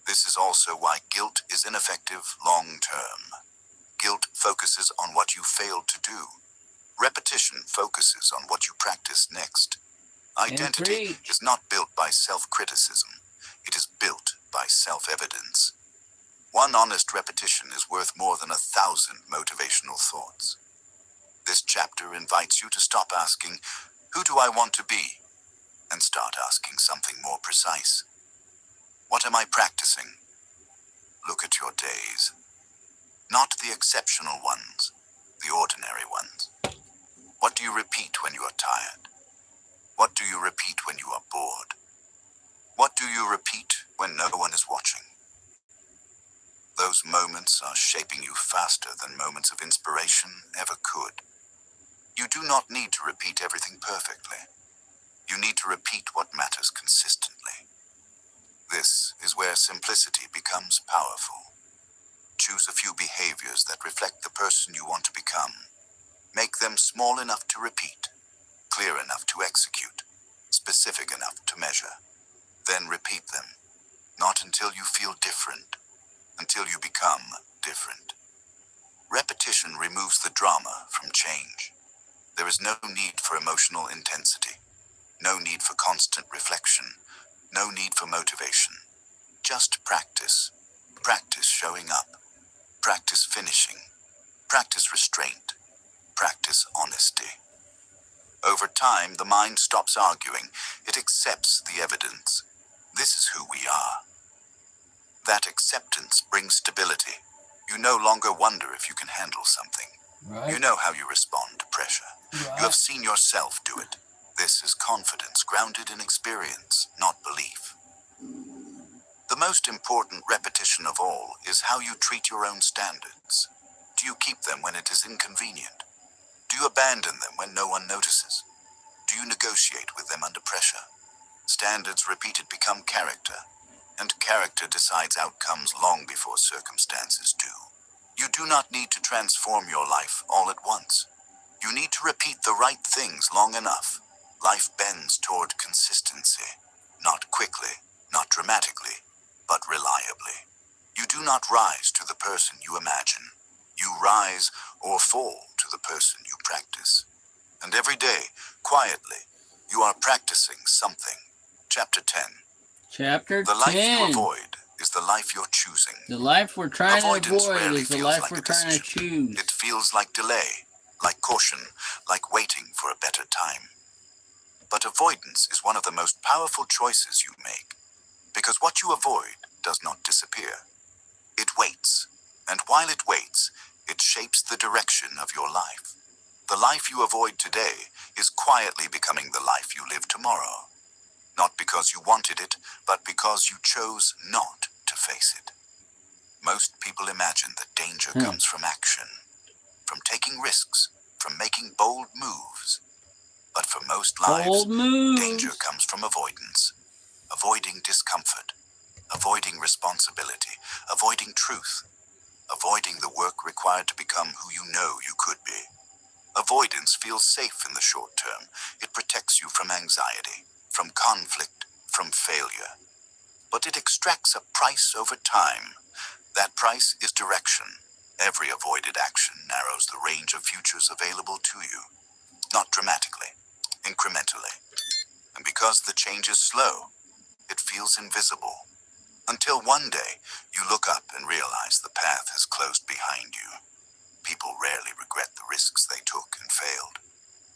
This is also why guilt is ineffective long-term. Guilt focuses on what you failed to do. Repetition focuses on what you practice next. Identity is not built by self-criticism. It is built by self-evidence. One honest repetition is worth more than 1,000 motivational thoughts. This chapter invites you to stop asking, "Who do I want to be?" and start asking something more precise. What am I practicing? Look at your days. Not the exceptional ones, the ordinary ones. What do you repeat when you are tired? What do you repeat when you are bored? What do you repeat when no one is watching? Those moments are shaping you faster than moments of inspiration ever could. You do not need to repeat everything perfectly. You need to repeat what matters consistently. This is where simplicity becomes powerful. Choose a few behaviors that reflect the person you want to become. Make them small enough to repeat, clear enough to execute, specific enough to measure. Then repeat them, not until you feel different, until you become different. Repetition removes the drama from change. There is no need for emotional intensity, no need for constant reflection, no need for motivation. Just practice. Practice showing up. Practice finishing. Practice restraint. Practice honesty. Over time, the mind stops arguing. It accepts the evidence. This is who we are. That acceptance brings stability. You no longer wonder if you can handle something. Right. You know how you respond to pressure. Right. You have seen yourself do it. This is confidence grounded in experience, not belief. The most important repetition of all is how you treat your own standards. Do you keep them when it is inconvenient? Do you abandon them when no one notices? Do you negotiate with them under pressure? Standards repeated become character, and character decides outcomes long before circumstances do. You do not need to transform your life all at once. You need to repeat the right things long enough. Life bends toward consistency, not quickly, not dramatically, but reliably. You do not rise to the person you imagine. You rise or fall to the person you practice. And every day, quietly, you are practicing something. Chapter 10. Chapter 10. The life you avoid is the life you're choosing. The life we're trying Avoidance to avoid rarely is the feels life like we're a trying to decision. choose. It feels like delay, like caution, like waiting for a better time. But avoidance is one of the most powerful choices you make, because what you avoid does not disappear. It waits, and while it waits, it shapes the direction of your life. The life you avoid today is quietly becoming the life you live tomorrow. Not because you wanted it, but because you chose not to face it. Most people imagine that danger comes from action, from taking risks, from making bold moves. But for most lives, danger comes from avoidance. Avoiding discomfort, avoiding responsibility, avoiding truth, avoiding the work required to become who you know you could be. Avoidance feels safe in the short term. It protects you from anxiety, from conflict, from failure. But it extracts a price over time. That price is direction. Every avoided action narrows the range of futures available to you. Not dramatically, incrementally. And because the change is slow, it feels invisible. Until one day, you look up and realize the path has closed behind you. People rarely regret the risks they took and failed.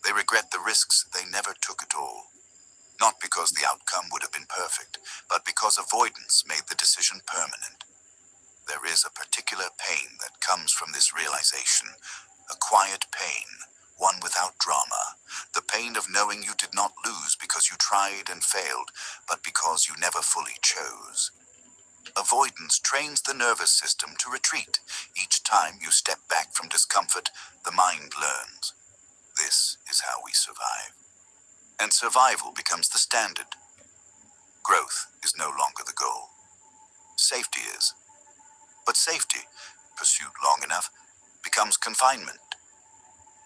They regret the risks they never took at all. Not because the outcome would have been perfect, but because avoidance made the decision permanent. There is a particular pain that comes from this realization, a quiet pain, one without drama, the pain of knowing you did not lose because you tried and failed, but because you never fully chose. Avoidance trains the nervous system to retreat. Each time you step back from discomfort, the mind learns. This is how we survive. And survival becomes the standard. Growth is no longer the goal. Safety is. But safety, pursued long enough, becomes confinement.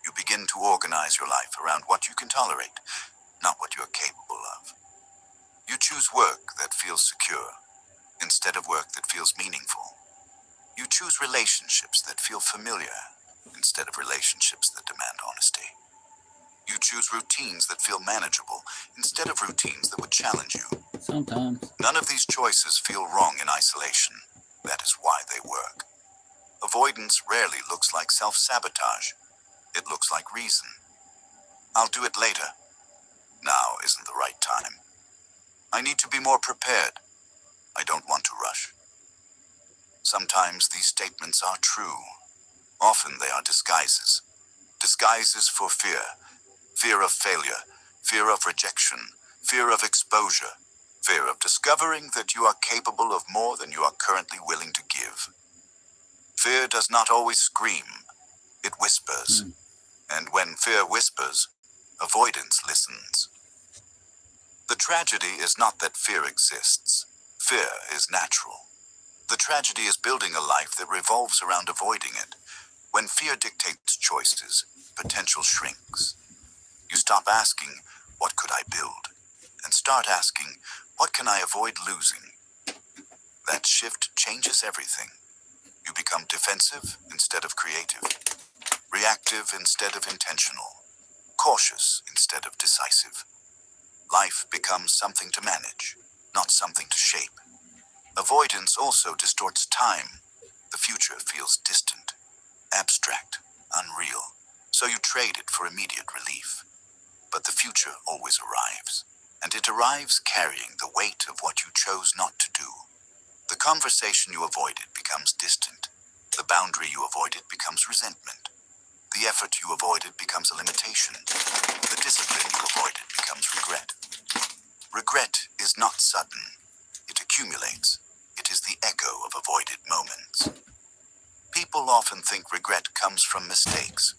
You begin to organize your life around what you can tolerate, not what you are capable of. You choose work that feels secure instead of work that feels meaningful. You choose relationships that feel familiar instead of relationships that demand honesty. You choose routines that feel manageable instead of routines that would challenge you. Sometimes. None of these choices feel wrong in isolation. That is why they work. Avoidance rarely looks like self-sabotage. It looks like reason. I'll do it later. Now isn't the right time. I need to be more prepared. I don't want to rush. Sometimes these statements are true. Often they are disguises. Disguises for fear. Fear of failure. Fear of rejection. Fear of exposure. Fear of discovering that you are capable of more than you are currently willing to give. Fear does not always scream. It whispers. And when fear whispers, avoidance listens. The tragedy is not that fear exists. Fear is natural. The tragedy is building a life that revolves around avoiding it. When fear dictates choices, potential shrinks. You stop asking, what could I build? And start asking, what can I avoid losing? That shift changes everything. You become defensive instead of creative, reactive instead of intentional, cautious instead of decisive. Life becomes something to manage, not something to shape. Avoidance also distorts time. The future feels distant, abstract, unreal, so you trade it for immediate relief. But the future always arrives, and it arrives carrying the weight of what you chose not to do. The conversation you avoided becomes distant. The boundary you avoided becomes resentment. The effort you avoided becomes a limitation. The discipline you avoided becomes regret. Regret is not sudden. It accumulates. It is the echo of avoided moments. People often think regret comes from mistakes.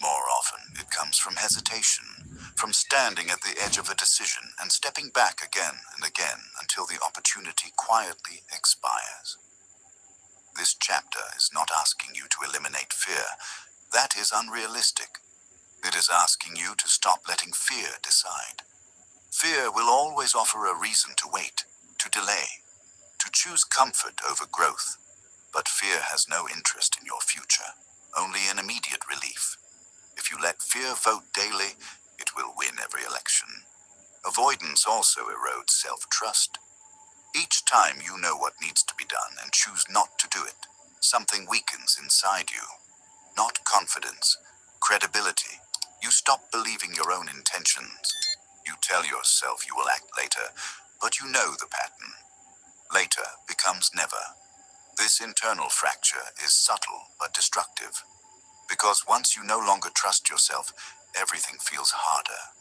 More often, it comes from hesitation, from standing at the edge of a decision and stepping back again and again until the opportunity quietly expires. This chapter is not asking you to eliminate fear. That is unrealistic. It is asking you to stop letting fear decide. Fear will always offer a reason to wait, to delay, to choose comfort over growth. But fear has no interest in your future, only in immediate relief. If you let fear vote daily, it will win every election. Avoidance also erodes self-trust. Each time you know what needs to be done and choose not to do it, something weakens inside you. Not confidence, credibility. You stop believing your own intentions. You tell yourself you will act later, but you know the pattern. Later becomes never. This internal fracture is subtle but destructive. Because once you no longer trust yourself, everything feels harder.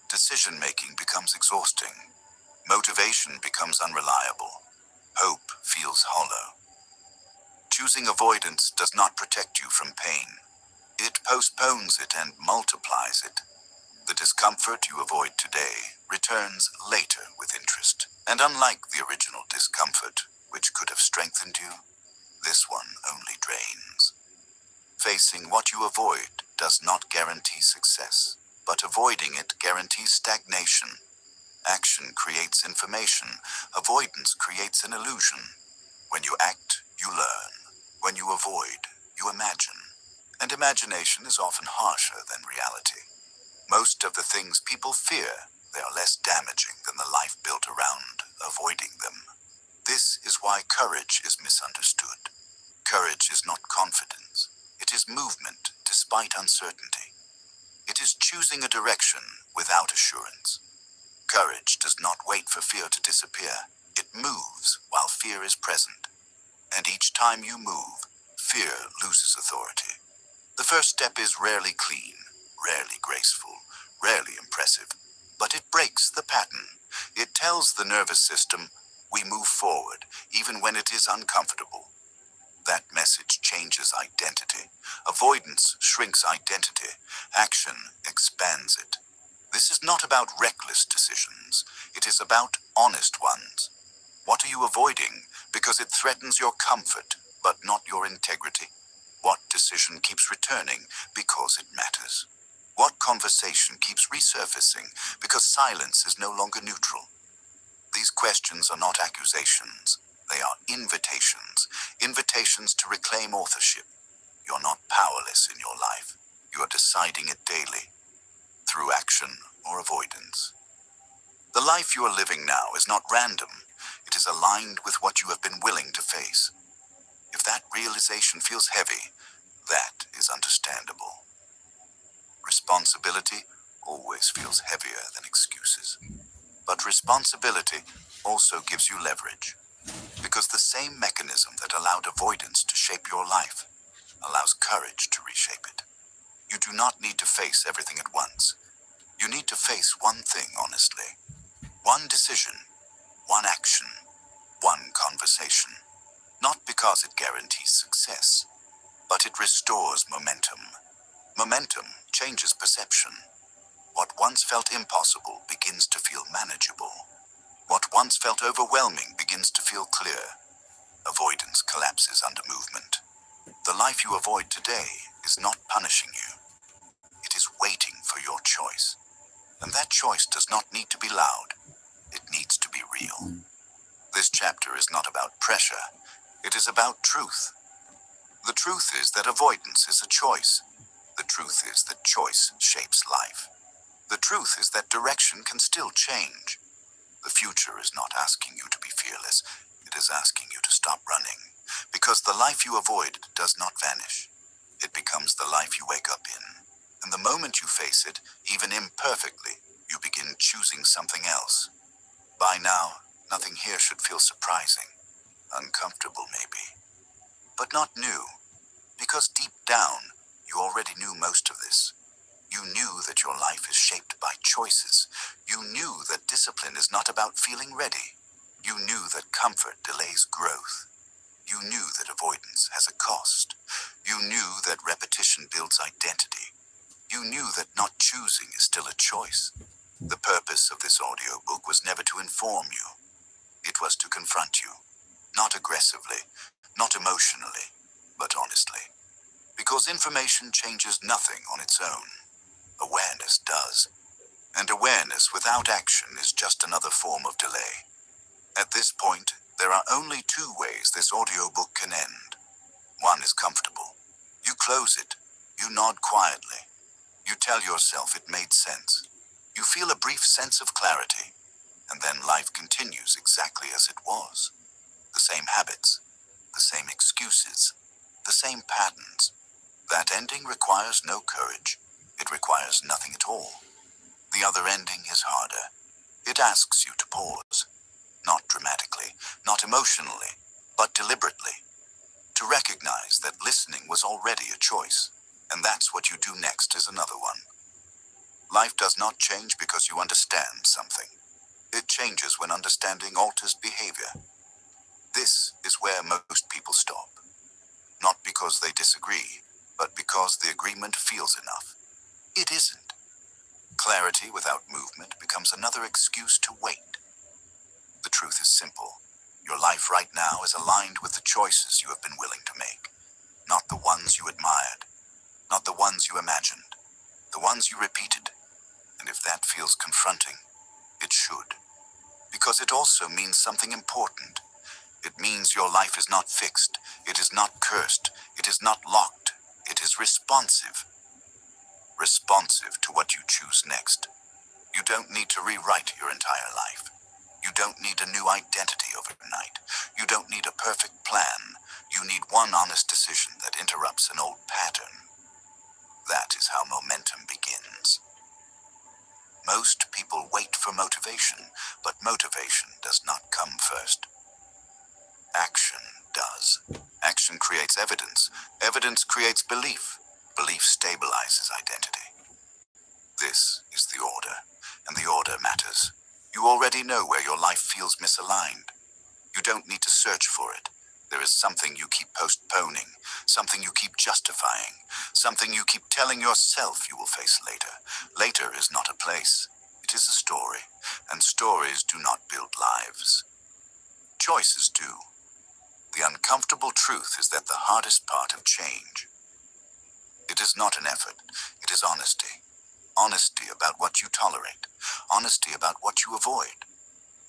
Decision-making becomes exhausting. Motivation becomes unreliable. Hope feels hollow. Choosing avoidance does not protect you from pain. It postpones it and multiplies it. The discomfort you avoid today returns later with interest. And unlike the original discomfort, which could have strengthened you, this one only drains. Facing what you avoid does not guarantee success, but avoiding it guarantees stagnation. Action creates information. Avoidance creates an illusion. When you act, you learn. When you avoid, you imagine. And imagination is often harsher than reality. Most of the things people fear, they are less damaging than the life built around avoiding them. This is why courage is misunderstood. Courage is not confidence. It is movement despite uncertainty. It is choosing a direction without assurance. Courage does not wait for fear to disappear. It moves while fear is present. And each time you move, fear loses authority. The first step is rarely clean, rarely graceful, rarely impressive, but it breaks the pattern. It tells the nervous system, we move forward, even when it is uncomfortable. That message changes identity. Avoidance shrinks identity. Action expands it. This is not about reckless decisions. It is about honest ones. What are you avoiding because it threatens your comfort, but not your integrity? What decision keeps returning because it matters? What conversation keeps resurfacing because silence is no longer neutral? These questions are not accusations. They are invitations. Invitations to reclaim authorship. You're not powerless in your life. You are deciding it daily, through action or avoidance. The life you are living now is not random. It is aligned with what you have been willing to face. If that realization feels heavy, that is understandable. Responsibility always feels heavier than excuses. But responsibility also gives you leverage, because the same mechanism that allowed avoidance to shape your life allows courage to reshape it. You do not need to face everything at once. You need to face one thing honestly. One decision, one action, one conversation. Not because it guarantees success, but it restores momentum. Momentum changes perception. What once felt impossible begins to feel manageable. What once felt overwhelming begins to feel clear. Avoidance collapses under movement. The life you avoid today is not punishing you. It is waiting for your choice. And that choice does not need to be loud. It needs to be real. This chapter is not about pressure. It is about truth. The truth is that avoidance is a choice. The truth is that choice shapes life. The truth is that direction can still change. The future is not asking you to be fearless. It is asking you to stop running. Because the life you avoid does not vanish. It becomes the life you wake up in. And the moment you face it, even imperfectly, you begin choosing something else. By now, nothing here should feel surprising. Uncomfortable, maybe. But not new. Because deep down, you already knew most of this. You knew that your life is shaped by choices. You knew that discipline is not about feeling ready. You knew that comfort delays growth. You knew that avoidance has a cost. You knew that repetition builds identity. You knew that not choosing is still a choice. The purpose of this audiobook was never to inform you. It was to confront you. Not aggressively, not emotionally, but honestly. Because information changes nothing on its own. Awareness does. And awareness without action is just another form of delay. At this point, there are only two ways this audiobook can end. One is comfortable. You close it. You nod quietly. You tell yourself it made sense. You feel a brief sense of clarity. And then life continues exactly as it was. The same habits, the same excuses, the same patterns. That ending requires no courage. It requires nothing at all. The other ending is harder. It asks you to pause. Not dramatically, not emotionally, but deliberately. To recognize that listening was already a choice. And that's what you do next is another one. Life does not change because you understand something. It changes when understanding alters behavior. This is where most people stop. Not because they disagree, but because the agreement feels enough. It isn't. Clarity without movement becomes another excuse to wait. The truth is simple. Your life right now is aligned with the choices you have been willing to make. Not the ones you admired. Not the ones you imagined. The ones you repeated. And if that feels confronting, it should. Because it also means something important. It means your life is not fixed. It is not cursed. It is not locked. It is responsive. Responsive to what you choose next. You don't need to rewrite your entire life. You don't need a new identity overnight. You don't need a perfect plan. You need one honest decision that interrupts an old pattern. That is how momentum begins. Most people wait for motivation, but motivation does not come first. Action does. Action creates evidence. Evidence creates belief. Belief stabilizes identity. This is the order, and the order matters. You already know where your life feels misaligned. You don't need to search for it. There is something you keep postponing, something you keep justifying, something you keep telling yourself you will face later. Later is not a place. It is a story, and stories do not build lives. Choices do. The uncomfortable truth is that the hardest part of change. It is not an effort, it is honesty. Honesty about what you tolerate. Honesty about what you avoid.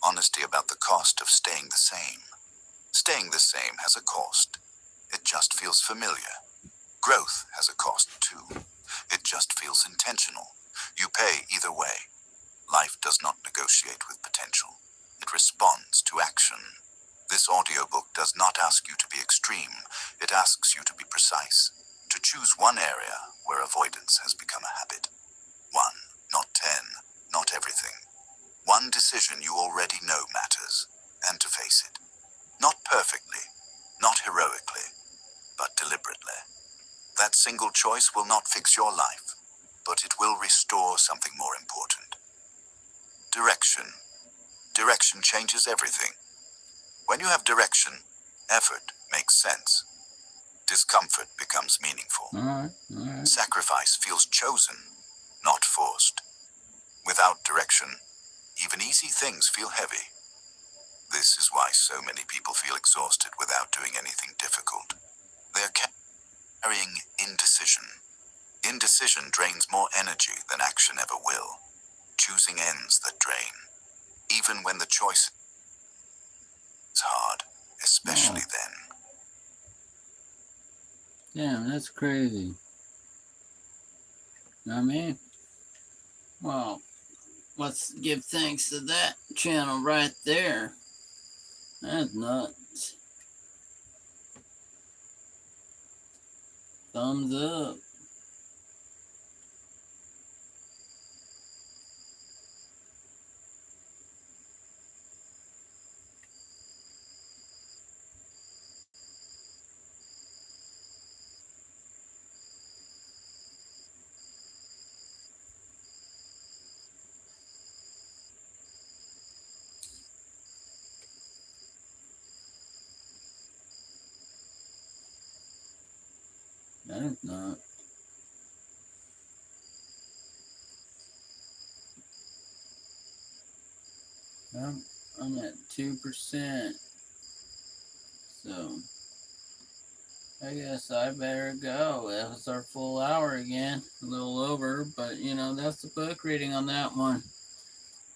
Honesty about the cost of staying the same. Staying the same has a cost. It just feels familiar. Growth has a cost too. It just feels intentional. You pay either way. Life does not negotiate with potential. It responds to action. This audiobook does not ask you to be extreme. It asks you to be precise. To choose one area where avoidance has become a habit. One, not 10, not everything. One decision you already know matters, and to face it. Not perfectly, not heroically, but deliberately. That single choice will not fix your life, but it will restore something more important. Direction. Direction changes everything. When you have direction, effort makes sense. Discomfort becomes meaningful. All right. Sacrifice feels chosen, not forced. Without direction, even easy things feel heavy. This is why so many people feel exhausted without doing anything difficult. They are carrying indecision. Indecision drains more energy than action ever will. Choosing ends that drain. Even when the choice is hard, especially then. Damn, that's crazy. Know what I mean? Well, let's give thanks to that channel right there. That's nuts. Thumbs up. That's nuts. I'm at 2%. So, I guess I better go. That was our full hour again. A little over, but that's the book reading on that one.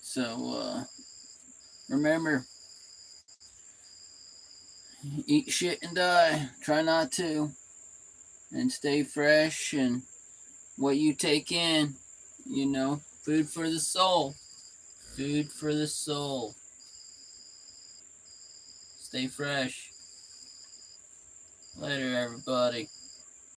So, remember, eat shit and die. Try not to. And stay fresh. And what you take in, food for the soul. Food for the soul. Stay fresh. Later, everybody.